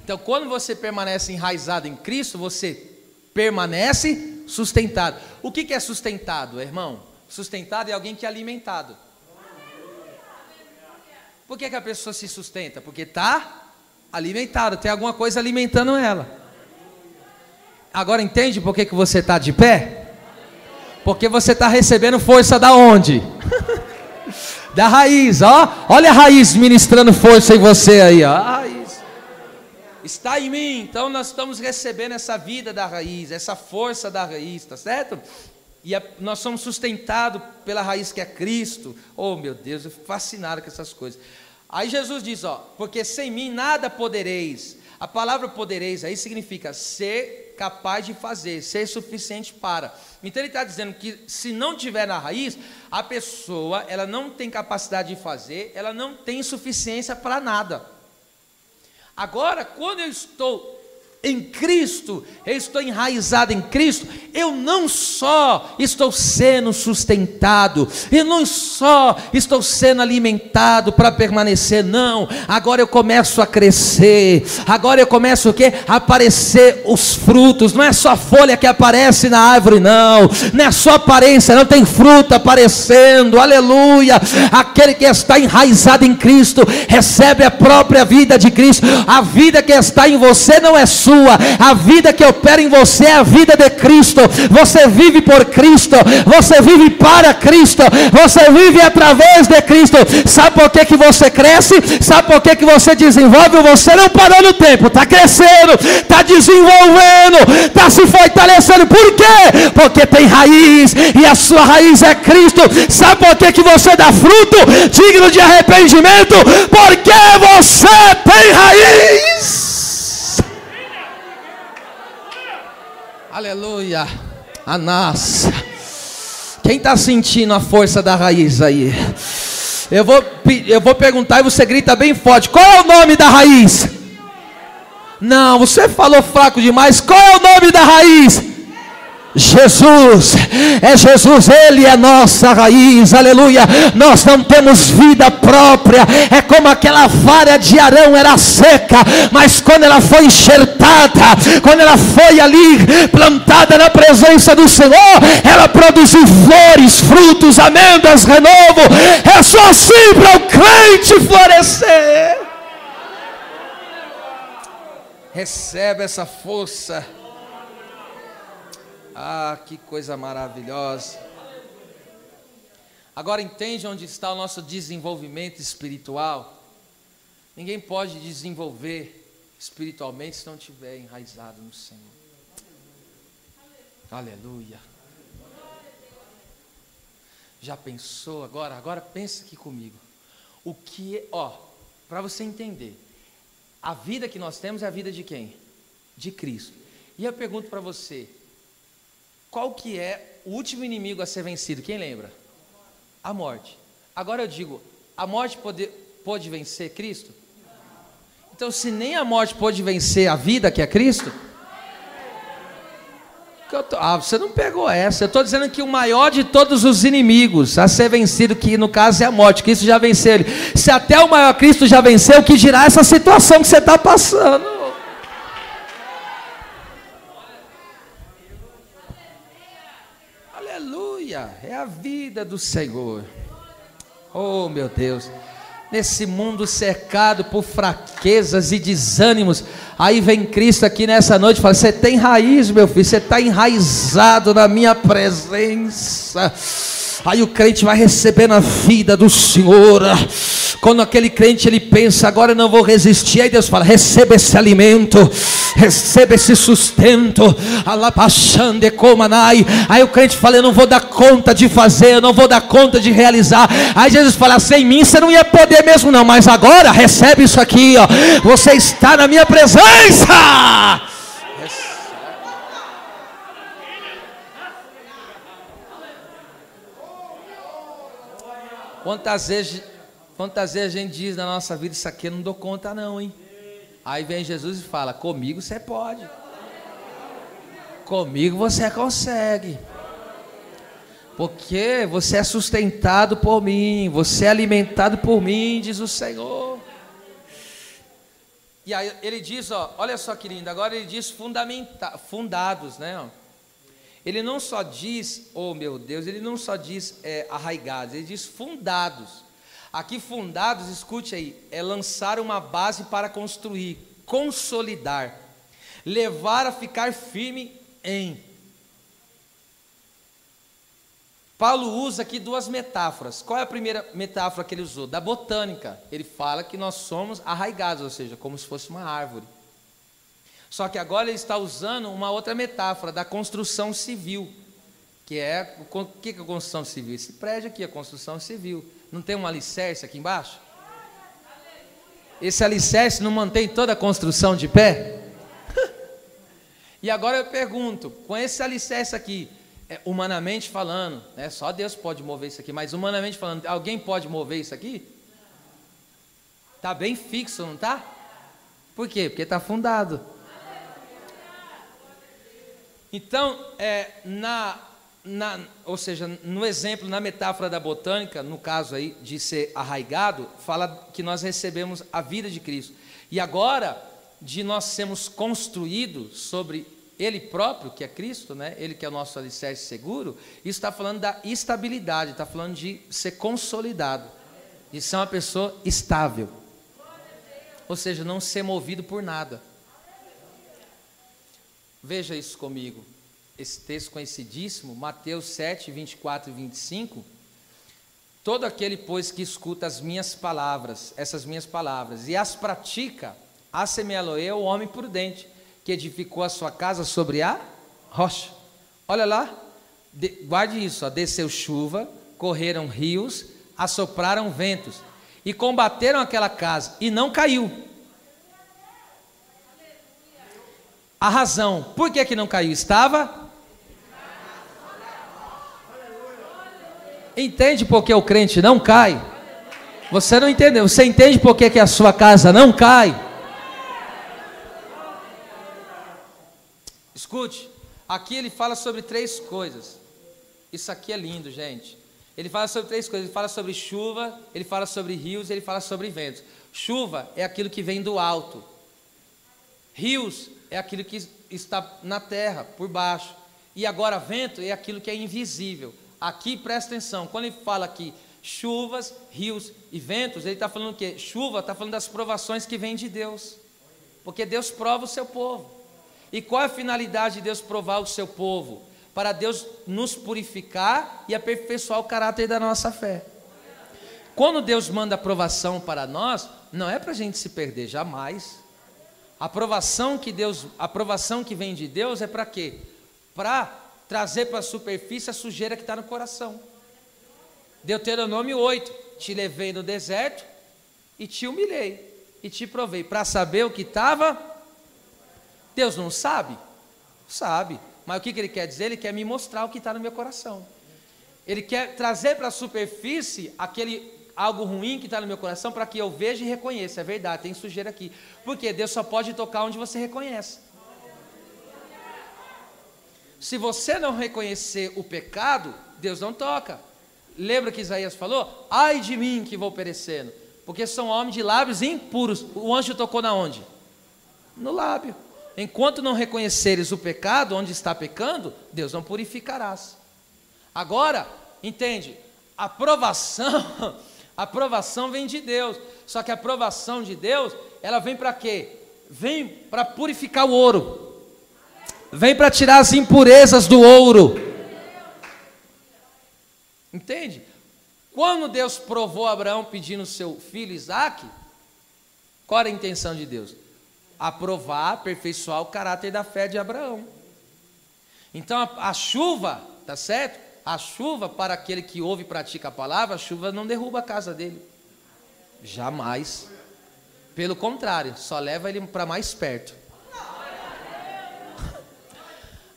Então, quando você permanece enraizado em Cristo, você permanece sustentado. O que é sustentado, irmão? Sustentado é alguém que é alimentado. Por que a pessoa se sustenta? Porque está alimentado, tem alguma coisa alimentando ela. Agora entende por que você está de pé? Porque você está recebendo força da onde? Da raiz, olha a raiz ministrando força em você aí, a raiz. Está em mim, então nós estamos recebendo essa vida da raiz, essa força da raiz, tá certo? E nós somos sustentados pela raiz que é Cristo. Oh meu Deus, eu fico fascinado com essas coisas. Aí Jesus diz, porque sem mim nada podereis. A palavra podereis aí significa ser capaz de fazer, ser suficiente para. Então ele está dizendo que se não tiver na raiz, a pessoa ela não tem capacidade de fazer, ela não tem suficiência para nada. Agora, quando eu estou em Cristo, eu estou enraizado em Cristo, eu não só estou sendo sustentado, eu não só estou sendo alimentado para permanecer, não, agora eu começo a crescer, agora eu começo o quê? A aparecer os frutos, não é só folha que aparece na árvore, não é só aparência, não tem fruta aparecendo, aleluia. Aquele que está enraizado em Cristo, recebe a própria vida de Cristo, a vida que está em você não é sua, a vida que opera em você é a vida de Cristo. Você vive por Cristo, você vive para Cristo, você vive através de Cristo. Sabe por que você cresce? Sabe por que você desenvolve? Você não parou no tempo, está crescendo, está desenvolvendo, está se fortalecendo. Por quê? Porque tem raiz, e a sua raiz é Cristo. Sabe por que você dá fruto digno de arrependimento? Porque você tem raiz. Aleluia, Anás. Quem está sentindo a força da raiz aí? Eu vou perguntar e você grita bem forte: qual é o nome da raiz? Não, você falou fraco demais. Qual é o nome da raiz? Jesus, Ele é nossa raiz, aleluia. Nós não temos vida própria, é como aquela vara de Arão era seca, mas quando ela foi enxertada, quando ela foi ali plantada na presença do Senhor, ela produziu flores, frutos, amêndoas, renovo. É só assim para o crente florescer. Recebe essa força. Ah, que coisa maravilhosa. Agora entende onde está o nosso desenvolvimento espiritual? Ninguém pode desenvolver espiritualmente se não estiver enraizado no Senhor. Aleluia. Já pensou agora? Agora pensa aqui comigo. O que é, para você entender, a vida que nós temos é a vida de quem? De Cristo. E eu pergunto para você, qual que é o último inimigo a ser vencido? Quem lembra? A morte. Agora eu digo, a morte pode vencer Cristo? Então, se nem a morte pode vencer a vida que é Cristo, você não pegou essa. Eu estou dizendo que o maior de todos os inimigos a ser vencido, que no caso é a morte, Cristo já venceu ele. Se até o maior Cristo já venceu, o que dirá essa situação que você está passando? É a vida do Senhor. Oh, meu Deus. Nesse mundo cercado por fraquezas e desânimos, aí vem Cristo aqui nessa noite e fala: você tem raiz, meu filho, você está enraizado na minha presença. Aí o crente vai recebendo a vida do Senhor. Quando aquele crente ele pensa, agora eu não vou resistir, aí Deus fala: receba esse alimento, receba esse sustento. Aí o crente fala: eu não vou dar conta de fazer, eu não vou dar conta de realizar. Aí Jesus fala: sem mim você não ia poder mesmo não, mas agora recebe isso aqui, você está na minha presença. Quantas vezes a gente diz na nossa vida: isso aqui eu não dou conta não, hein? Aí vem Jesus e fala: comigo você pode, comigo você consegue, porque você é sustentado por mim, você é alimentado por mim, diz o Senhor. E aí ele diz, olha só que lindo, agora ele diz fundados, né? Ele não só diz, oh meu Deus, ele não só diz arraigados, ele diz fundados. Aqui fundados, escute aí, é lançar uma base para construir, consolidar, levar a ficar firme em. Paulo usa aqui duas metáforas. Qual é a primeira metáfora que ele usou? Da botânica. Ele fala que nós somos arraigados, ou seja, como se fosse uma árvore. Só que agora ele está usando uma outra metáfora da construção civil, que é, o que é a construção civil? Esse prédio aqui é a construção civil. Não tem um alicerce aqui embaixo? Esse alicerce não mantém toda a construção de pé? E agora eu pergunto, com esse alicerce aqui, humanamente falando, né, só Deus pode mover isso aqui, mas humanamente falando, alguém pode mover isso aqui? Está bem fixo, não está? Por quê? Porque está fundado. Então, ou seja, no exemplo, na metáfora da botânica, no caso aí de ser arraigado, fala que nós recebemos a vida de Cristo. E agora, de nós sermos construídos sobre Ele próprio, que é Cristo, né? Ele que é o nosso alicerce seguro, isso está falando da estabilidade, está falando de ser consolidado, de ser uma pessoa estável. Ou seja, não ser movido por nada. Veja isso comigo, esse texto conhecidíssimo, Mateus 7, 24 e 25. Todo aquele, pois, que escuta as minhas palavras, essas minhas palavras, e as pratica, assemelhá-lo-ei ao homem prudente, que edificou a sua casa sobre a rocha. Olha lá, guarde isso, desceu chuva, correram rios, assopraram ventos, e combateram aquela casa, e não caiu. A razão, por que não caiu? Estava? Entende por que o crente não cai? Você não entendeu, você entende por que a sua casa não cai? Escute, aqui ele fala sobre 3 coisas. Isso aqui é lindo, gente. Ele fala sobre 3 coisas. Ele fala sobre chuva, ele fala sobre rios, ele fala sobre ventos. Chuva é aquilo que vem do alto. Rios é aquilo que está na terra, por baixo. E agora vento é aquilo que é invisível. Aqui, presta atenção, quando ele fala aqui chuvas, rios e ventos, ele está falando o quê? Chuva está falando das provações que vêm de Deus. Porque Deus prova o seu povo. E qual é a finalidade de Deus provar o seu povo? Para Deus nos purificar e aperfeiçoar o caráter da nossa fé. Quando Deus manda aprovação para nós, não é para a gente se perder, jamais. A aprovação que vem de Deus é para quê? Para trazer para a superfície a sujeira que está no coração. Deuteronômio 8, te levei no deserto e te humilhei e te provei, para saber o que estava. Deus não sabe? Sabe. Mas o que ele quer dizer? Ele quer me mostrar o que está no meu coração. Ele quer trazer para a superfície algo ruim que está no meu coração, para que eu veja e reconheça. É verdade, tem sujeira aqui. Porque Deus só pode tocar onde você reconhece. Se você não reconhecer o pecado, Deus não toca. Lembra que Isaías falou? Ai de mim que vou perecendo, porque sou um homem de lábios impuros. O anjo tocou na onde? No lábio. Enquanto não reconheceres o pecado, onde está pecando, Deus não purificarás. Agora, entende? A aprovação vem de Deus. Só que a aprovação de Deus, ela vem para quê? Vem para purificar o ouro. Vem para tirar as impurezas do ouro. Entende? Quando Deus provou Abraão pedindo seu filho Isaque, qual era a intenção de Deus? Aprovar, aperfeiçoar o caráter da fé de Abraão. Então a chuva, tá certo? A chuva, para aquele que ouve e pratica a palavra, a chuva não derruba a casa dele. Jamais. Pelo contrário, só leva ele para mais perto.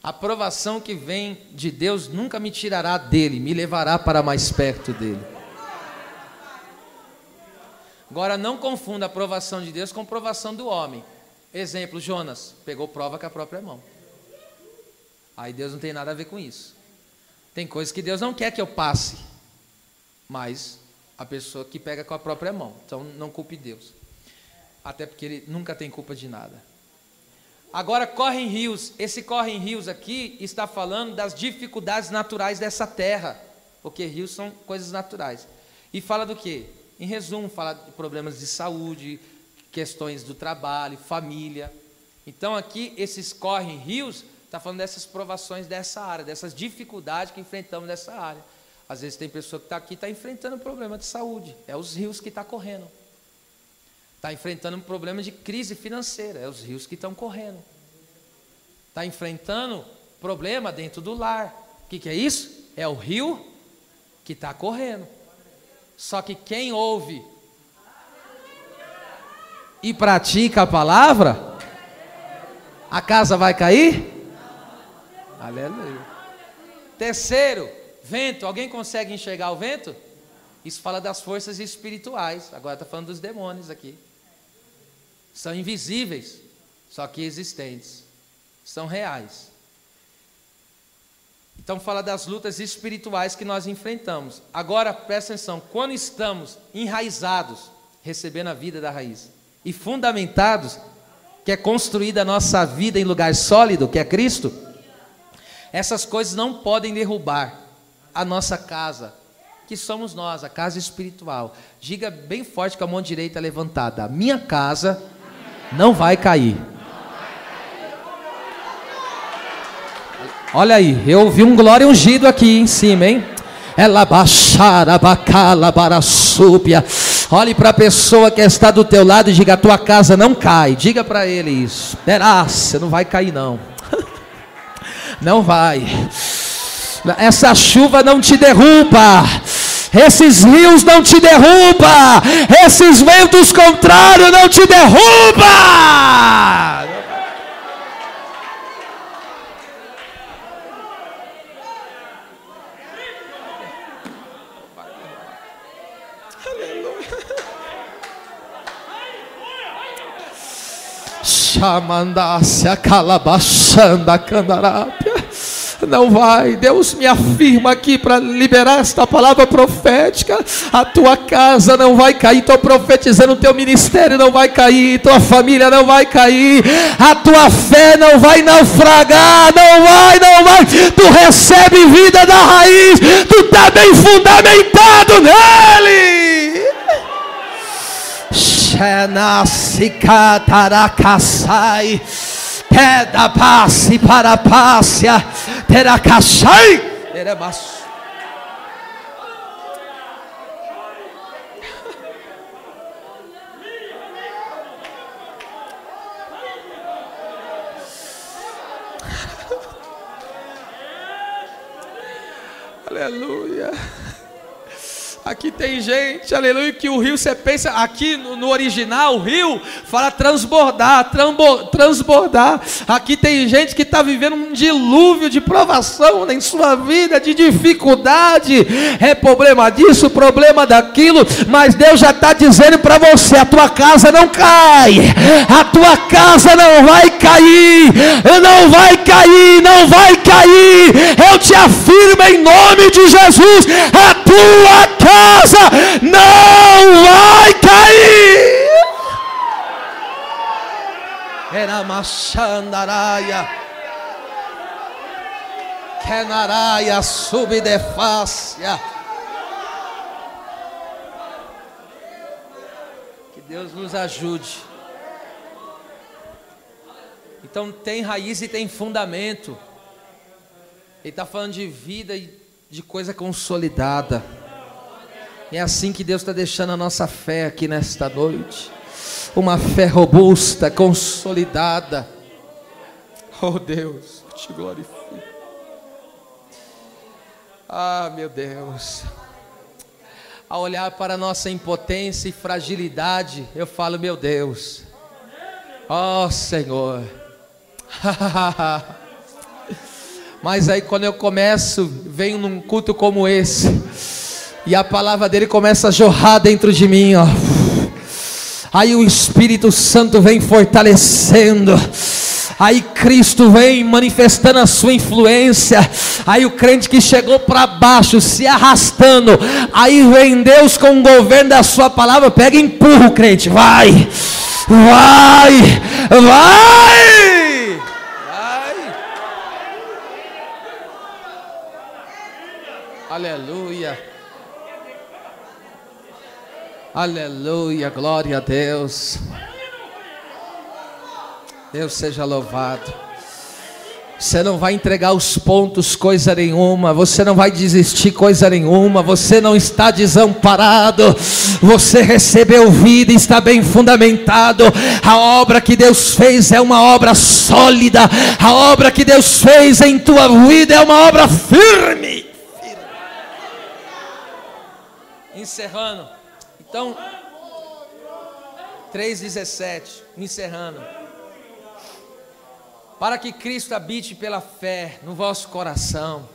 A aprovação que vem de Deus nunca me tirará dele, me levará para mais perto dele. Agora não confunda a aprovação de Deus com a aprovação do homem. Exemplo, Jonas pegou prova com a própria mão. Aí Deus não tem nada a ver com isso. Tem coisas que Deus não quer que eu passe, mas a pessoa que pega com a própria mão. Então não culpe Deus, até porque Ele nunca tem culpa de nada. Agora correm rios. Esse correm rios aqui está falando das dificuldades naturais dessa terra, porque rios são coisas naturais. E fala do quê? Em resumo, fala de problemas de saúde, questões do trabalho, família. Então aqui esses correm rios, está falando dessas provações dessa área, dessas dificuldades que enfrentamos nessa área. Às vezes tem pessoa que está aqui, está enfrentando um problema de saúde, é os rios que está correndo. Está enfrentando um problema de crise financeira, é os rios que estão correndo. Está enfrentando problema dentro do lar. O que é isso? É o rio que está correndo. Só que quem ouve e pratica a palavra, a casa vai cair? Aleluia. Terceiro, vento. Alguém consegue enxergar o vento? Isso fala das forças espirituais. Agora está falando dos demônios aqui. São invisíveis, só que existentes. São reais. Então fala das lutas espirituais que nós enfrentamos. Agora presta atenção, quando estamos enraizados, recebendo a vida da raiz, e fundamentados, que é construída a nossa vida em lugar sólido, que é Cristo, essas coisas não podem derrubar a nossa casa, que somos nós, a casa espiritual. Diga bem forte com a mão direita levantada: a minha casa não vai cair. Olha aí, eu ouvi um glória ungido aqui em cima, hein? Ela baixara, bacala, barasúpia. Olhe para a pessoa que está do teu lado e diga: a tua casa não cai. Diga para ele isso. Você não vai cair não. Não vai. Essa chuva não te derruba. Esses rios não te derrubam. Esses ventos contrários não te derrubam. Chamandácia, calabaçanda, candarápia. Não vai. Deus me afirma aqui para liberar esta palavra profética. A tua casa não vai cair. Estou profetizando, o teu ministério não vai cair, tua família não vai cair, a tua fé não vai naufragar. Não vai. Tu recebe vida da raiz. Tu está bem fundamentado nele. Xenacicataracassai, peda passe para pássia, teracassai, erebaço. Aleluia. Aqui tem gente, aleluia, que o rio, você pensa, aqui no original, o rio fala transbordar, transbordar. Aqui tem gente que está vivendo um dilúvio de provação em sua vida, de dificuldade, é problema disso, problema daquilo, mas Deus já está dizendo para você, a tua casa não cai, a tua casa não vai cair, não vai cair, não vai cair, eu te afirmo em nome de Jesus, a tua casa não vai cair. Era machandaraia, kenaraia subdefácia. Que Deus nos ajude. Então tem raiz e tem fundamento. Ele está falando de vida e de coisa consolidada. É assim que Deus está deixando a nossa fé aqui nesta noite. Uma fé robusta, consolidada. Oh Deus, eu te glorifico. Ah, meu Deus. Ao olhar para a nossa impotência e fragilidade, eu falo, meu Deus. Oh Senhor. Mas aí quando eu venho num culto como esse, e a palavra dele começa a jorrar dentro de mim, ó. Aí o Espírito Santo vem fortalecendo. Aí Cristo vem manifestando a sua influência. Aí o crente que chegou para baixo, se arrastando, aí vem Deus com o governo da sua palavra. Pega e empurra o crente. Vai. Aleluia. Aleluia, glória a Deus. Deus seja louvado. Você não vai entregar os pontos coisa nenhuma, você não vai desistir coisa nenhuma, você não está desamparado, você recebeu vida e está bem fundamentado. A obra que Deus fez é uma obra sólida, a obra que Deus fez em tua vida é uma obra firme. Encerrando. Então, 3:17, encerrando. Para que Cristo habite pela fé no vosso coração,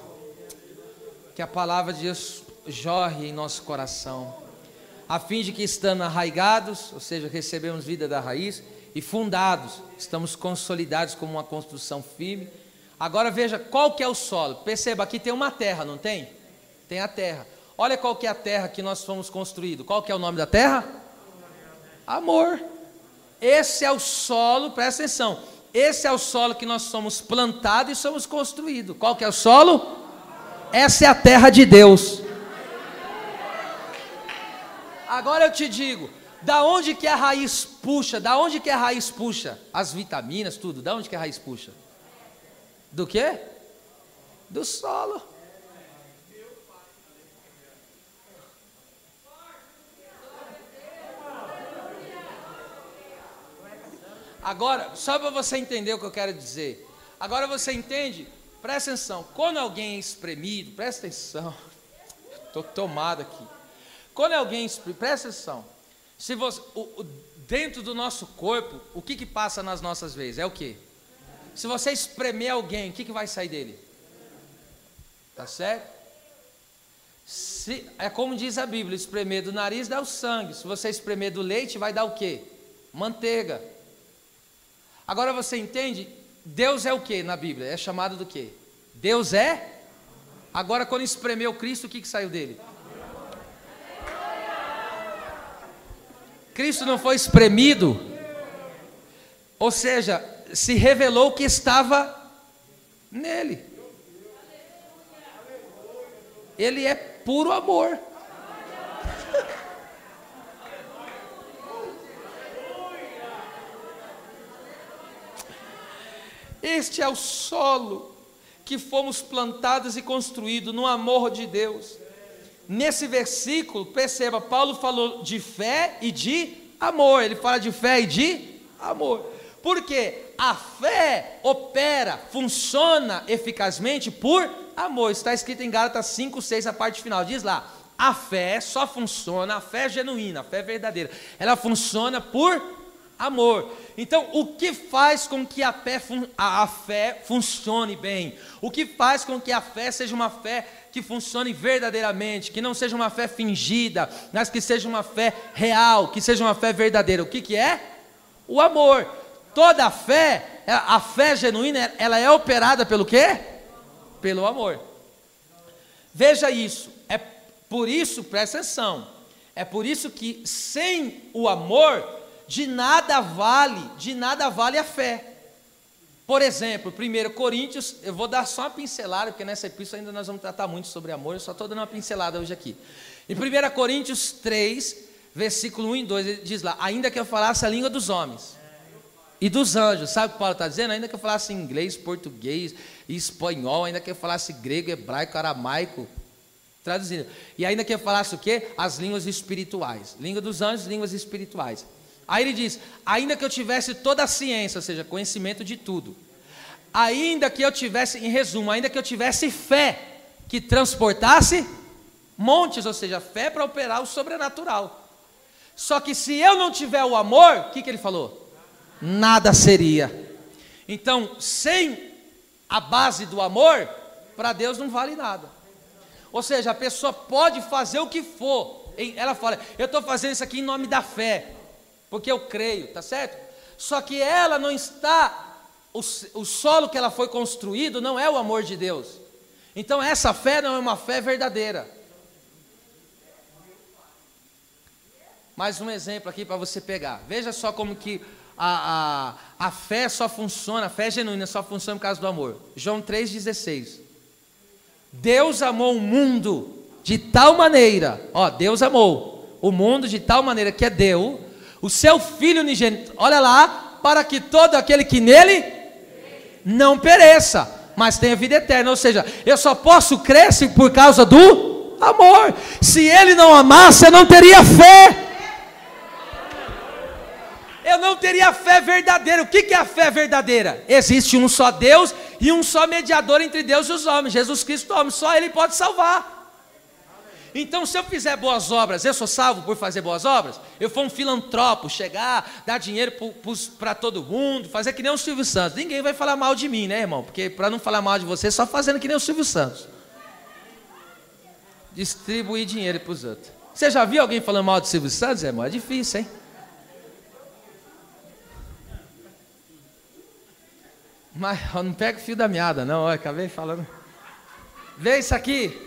que a palavra de Deus jorre em nosso coração, a fim de que estando arraigados, ou seja, recebemos vida da raiz, e fundados, estamos consolidados como uma construção firme. Agora veja qual que é o solo. Perceba, aqui tem uma terra, não tem? Tem a terra. Olha qual que é a terra que nós fomos construídos. Qual que é o nome da terra? Amor. Esse é o solo, presta atenção. Esse é o solo que nós somos plantados e somos construídos. Qual que é o solo? Essa é a terra de Deus. Agora eu te digo, da onde que a raiz puxa? Da onde que a raiz puxa? As vitaminas, tudo. Da onde que a raiz puxa? Do quê? Do solo. Agora, só para você entender o que eu quero dizer. Agora você entende? Presta atenção. Quando alguém é espremido, presta atenção. Estou tomado aqui. Quando alguém é espremido, presta atenção. Se você, dentro do nosso corpo, o que passa nas nossas veias? É o quê? Se você espremer alguém, o que vai sair dele? Tá certo? É como diz a Bíblia, espremer do nariz dá o sangue. Se você espremer do leite, vai dar o quê? Manteiga. Agora você entende? Deus é o que na Bíblia? É chamado do quê? Deus é. Agora, quando espremeu Cristo, o que saiu dele? Cristo não foi espremido, ou seja, se revelou que estava nele. Ele é puro amor. Este é o solo que fomos plantados e construídos no amor de Deus. Nesse versículo, perceba, Paulo falou de fé e de amor. Ele fala de fé e de amor. Porque a fé opera, funciona eficazmente por amor. Está escrito em Gálatas 5:6, a parte final. Diz lá, a fé só funciona, a fé genuína, a fé verdadeira, ela funciona por amor. Então, o que faz com que a fé funcione bem? O que faz com que a fé seja uma fé que funcione verdadeiramente, que não seja uma fé fingida, mas que seja uma fé real, que seja uma fé verdadeira? O que é? O amor. Toda a fé genuína, ela é operada pelo quê? Pelo amor. Veja isso. É por isso, presta atenção, é por isso que sem o amor, de nada vale a fé. Por exemplo, 1 Coríntios, eu vou dar só uma pincelada, porque nessa epístola ainda nós vamos tratar muito sobre amor, eu só estou dando uma pincelada hoje aqui. Em 1 Coríntios 3, versículo 1 e 2, ele diz lá, ainda que eu falasse a língua dos homens e dos anjos, sabe o que Paulo está dizendo? Ainda que eu falasse inglês, português, espanhol, ainda que eu falasse grego, hebraico, aramaico, traduzindo, e ainda que eu falasse o quê? As línguas espirituais, língua dos anjos, línguas espirituais. Aí ele diz, ainda que eu tivesse toda a ciência, ou seja, conhecimento de tudo, ainda que eu tivesse, em resumo, ainda que eu tivesse fé que transportasse montes, ou seja, fé para operar o sobrenatural. Só que se eu não tiver o amor, o que ele falou? Nada seria. Então, sem a base do amor, para Deus não vale nada. Ou seja, a pessoa pode fazer o que for, ela fala, eu estou fazendo isso aqui em nome da fé, porque eu creio, tá certo? Só que ela não está, o solo que ela foi construído não é o amor de Deus. Então essa fé não é uma fé verdadeira. Mais um exemplo aqui para você pegar. Veja só como que a fé só funciona, a fé genuína só funciona por causa do amor. João 3,16. Deus amou o mundo de tal maneira, Deus amou o mundo de tal maneira que deu o seu Filho unigênito, olha lá, para que todo aquele que nele não pereça, mas tenha vida eterna. Ou seja, eu só posso crer por causa do amor. Se ele não amasse, eu não teria fé. Eu não teria fé verdadeira. O que é a fé verdadeira? Existe um só Deus e um só mediador entre Deus e os homens, Jesus Cristo homem, só Ele pode salvar. Então, se eu fizer boas obras, eu sou salvo por fazer boas obras? Eu for um filantropo, chegar, dar dinheiro para todo mundo, fazer que nem o Silvio Santos. Ninguém vai falar mal de mim, né, irmão? Porque para não falar mal de você, só fazendo que nem o Silvio Santos. Distribuir dinheiro para os outros. Você já viu alguém falando mal de Silvio Santos, irmão? É difícil, hein? Mas não pega o fio da meada, não. Eu acabei falando. Vê isso aqui.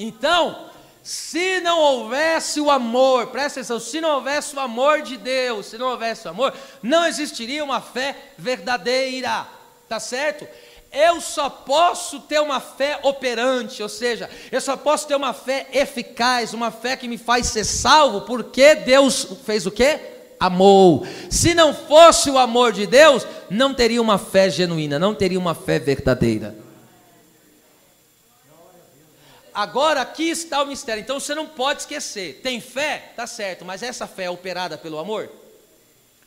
Então, se não houvesse o amor, presta atenção, se não houvesse o amor de Deus, se não houvesse o amor, não existiria uma fé verdadeira, tá certo? Eu só posso ter uma fé operante, ou seja, eu só posso ter uma fé eficaz, uma fé que me faz ser salvo, porque Deus fez o quê? Amou. Se não fosse o amor de Deus, não teria uma fé genuína, não teria uma fé verdadeira. Agora aqui está o mistério, então você não pode esquecer, tem fé, tá certo, mas essa fé é operada pelo amor?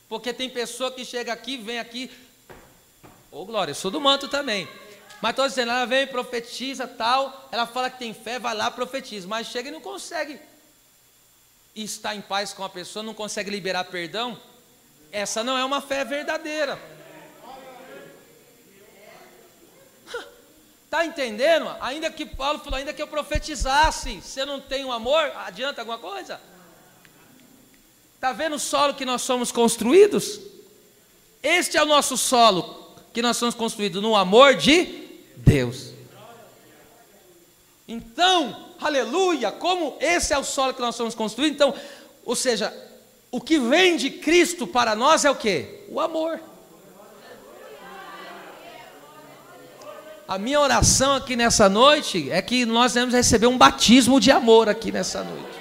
Porque tem pessoa que chega aqui, vem aqui, glória, eu sou do manto também, mas estou dizendo, ela vem, profetiza tal, ela fala que tem fé, vai lá, profetiza, mas chega e não consegue estar em paz com a pessoa, não consegue liberar perdão, essa não é uma fé verdadeira. Está entendendo? Ainda que Paulo falou, ainda que eu profetizasse, se eu não tenho amor, adianta alguma coisa? Está vendo o solo que nós somos construídos? Este é o nosso solo, que nós somos construídos no amor de Deus. Então, aleluia, como esse é o solo que nós somos construídos, então, ou seja, o que vem de Cristo para nós é o quê? O amor. A minha oração aqui nessa noite é que nós devemos receber um batismo de amor aqui nessa noite.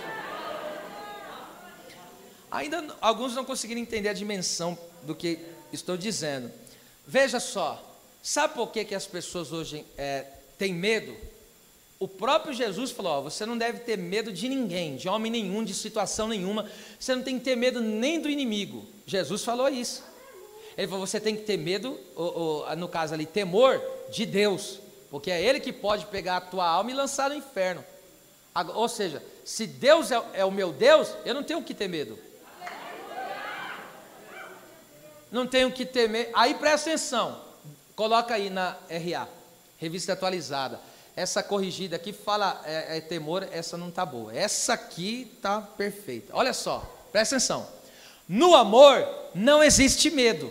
Ainda alguns não conseguiram entender a dimensão do que estou dizendo. Veja só, sabe por que as pessoas hoje têm medo? O próprio Jesus falou, ó, você não deve ter medo de ninguém, de homem nenhum, de situação nenhuma, você não tem que ter medo nem do inimigo. Jesus falou isso. Ele falou, você tem que ter medo, no caso ali, temor de Deus, porque é Ele que pode pegar a tua alma e lançar no inferno. Ou seja, se Deus é o meu Deus, eu não tenho que ter medo. Não tenho que temer. Aí presta atenção, coloca aí na RA, Revista Atualizada. Essa corrigida aqui fala temor, essa não está boa. Essa aqui está perfeita. Olha só, presta atenção. No amor não existe medo.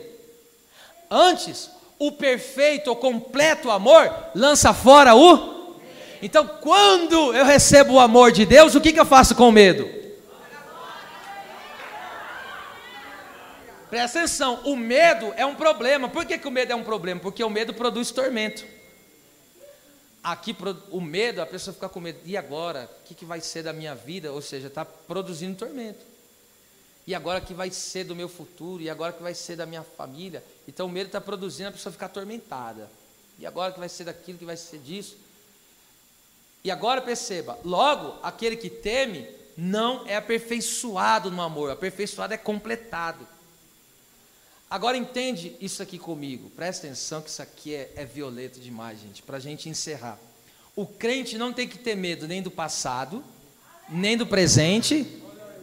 Antes, o perfeito ou completo amor lança fora o... Então, quando eu recebo o amor de Deus, o que eu faço com o medo? Presta atenção, o medo é um problema. Por que o medo é um problema? Porque o medo produz tormento. Aqui, o medo, a pessoa fica com medo. E agora? O que vai ser da minha vida? Ou seja, está produzindo tormento. E agora o que vai ser do meu futuro? E agora o que vai ser da minha família? Então o medo está produzindo a pessoa ficar atormentada. E agora o que vai ser daquilo, que vai ser disso? E agora perceba, logo, aquele que teme não é aperfeiçoado no amor. Aperfeiçoado é completado. Agora entende isso aqui comigo, presta atenção que isso aqui é violento demais, gente, para a gente encerrar. O crente não tem que ter medo nem do passado, nem do presente,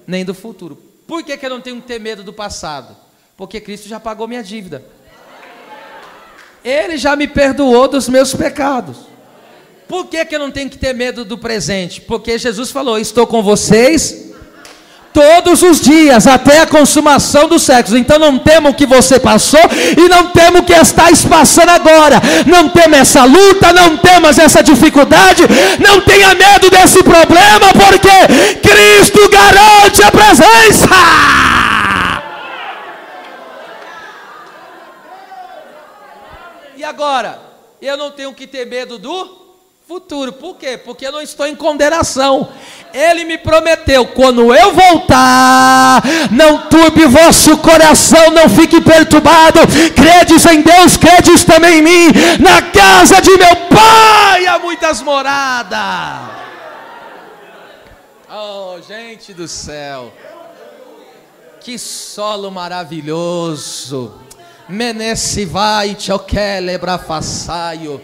nem do futuro. Por que eu não tenho que ter medo do passado? Porque Cristo já pagou minha dívida. Ele já me perdoou dos meus pecados. Por que eu não tenho que ter medo do presente? Porque Jesus falou, estou com vocês todos os dias, até a consumação dos séculos. Então não tema o que você passou e não tema o que estás passando agora. Não tema essa luta, não temas essa dificuldade, não tenha medo desse problema, porque Cristo garante a presença. E agora, eu não tenho que ter medo do futuro. Por quê? Porque eu não estou em condenação. Ele me prometeu, quando eu voltar, não turbe vosso coração, não fique perturbado, credes em Deus, credes também em mim, na casa de meu Pai há muitas moradas. Oh, gente do céu, que solo maravilhoso. Menecivai tchokele façaio.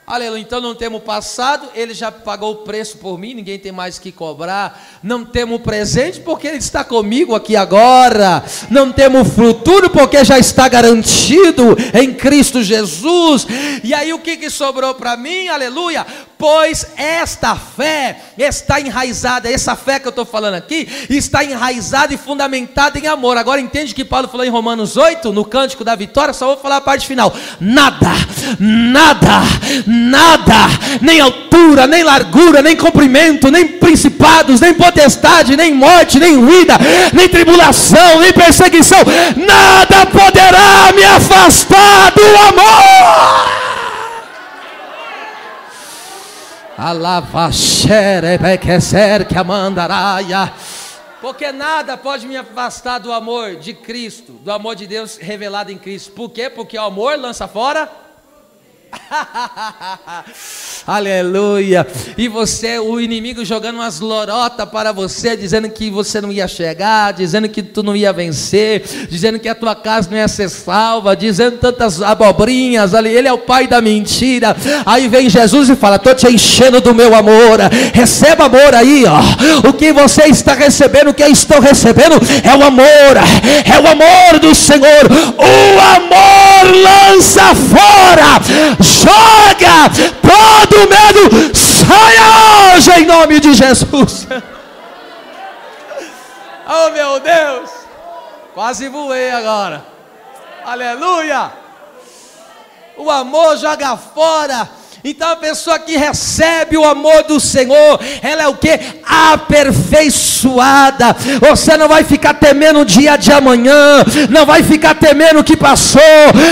Aleluia, então não temos o passado, Ele já pagou o preço por mim, ninguém tem mais que cobrar. Não temos o presente, porque Ele está comigo aqui agora. Não temos o futuro, porque já está garantido em Cristo Jesus. E aí o que sobrou para mim? Aleluia. Pois esta fé está enraizada, essa fé que eu estou falando aqui, está enraizada e fundamentada em amor. Agora entende que Paulo falou em Romanos 8, no cântico da vitória? Só vou falar a parte final. Nada, nem altura, nem largura, nem comprimento, nem principados, nem potestade, nem morte, nem vida, nem tribulação, nem perseguição, nada poderá me afastar do amor. Porque nada pode me afastar do amor de Cristo, do amor de Deus revelado em Cristo. Por quê? Porque o amor lança fora. Aleluia. E você, o inimigo jogando umas lorotas para você, dizendo que você não ia chegar, dizendo que tu não ia vencer, dizendo que a tua casa não ia ser salva, dizendo tantas abobrinhas ali. Ele é o pai da mentira. Aí vem Jesus e fala, estou te enchendo do meu amor. Receba amor aí, ó. O que você está recebendo, o que eu estou recebendo é o amor do Senhor. O amor lança fora, joga todo medo, saia hoje em nome de Jesus. Oh meu Deus, quase voei agora. Aleluia. O amor joga fora. Então a pessoa que recebe o amor do Senhor, ela é o que? Aperfeiçoada. Você não vai ficar temendo o dia de amanhã, não vai ficar temendo o que passou,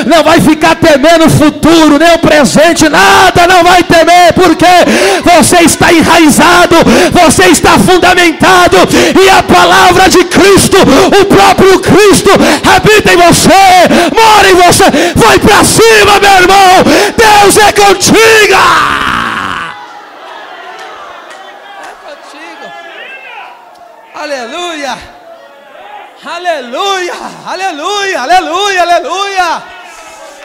não vai ficar temendo o futuro, nem o presente, nada não vai temer, porque você está enraizado, você está fundamentado, e a palavra de Cristo, o próprio Cristo, habita em você, mora em você. Vai para cima, meu irmão, Deus é contigo. É contigo. Aleluia. Aleluia. Aleluia. Aleluia. Aleluia.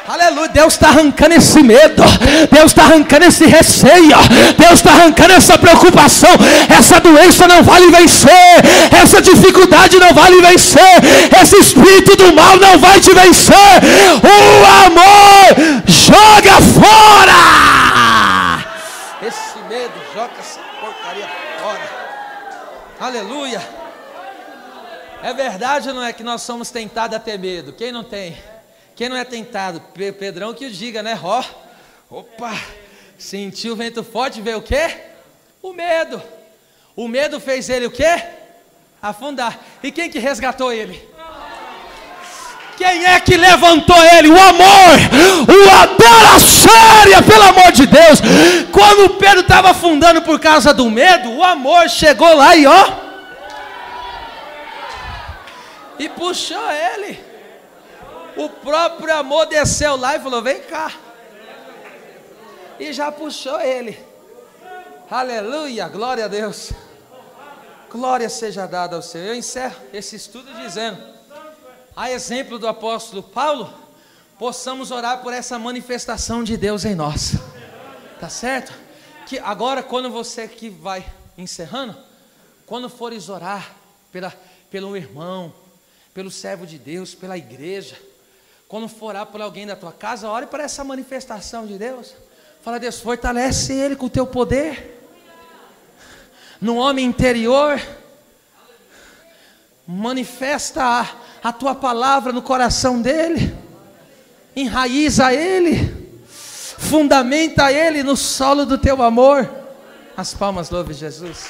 Aleluia. Deus está arrancando esse medo, Deus está arrancando esse receio, Deus está arrancando essa preocupação. Essa doença não vai lhe vencer, essa dificuldade não vai lhe vencer, esse espírito do mal não vai te vencer. O amor joga fora. Esse medo, joga essa porcaria fora. Aleluia. É verdade ou não é que nós somos tentados a ter medo? Quem não tem? Quem não é tentado? Pedrão que o diga, né? Opa, sentiu o vento forte, veio o quê? O medo. O medo fez ele o quê? Afundar. E quem que resgatou ele? Quem é que levantou ele? O amor. O amor a séria, pelo amor de Deus. Quando o Pedro estava afundando por causa do medo, o amor chegou lá e e puxou ele. O próprio amor desceu lá e falou: vem cá. E já puxou ele. Aleluia, glória a Deus. Glória seja dada ao Senhor. Eu encerro esse estudo dizendo, a exemplo do apóstolo Paulo, possamos orar por essa manifestação de Deus em nós. Tá certo? Que agora, quando você que vai encerrando, quando fores orar pelo irmão, pelo servo de Deus, pela igreja, quando for orar por alguém da tua casa, ore para essa manifestação de Deus. Fala: Deus, fortalece ele com o teu poder, no homem interior, manifesta a tua palavra no coração dele, enraiza ele, fundamenta ele no solo do teu amor. As palmas, louve Jesus.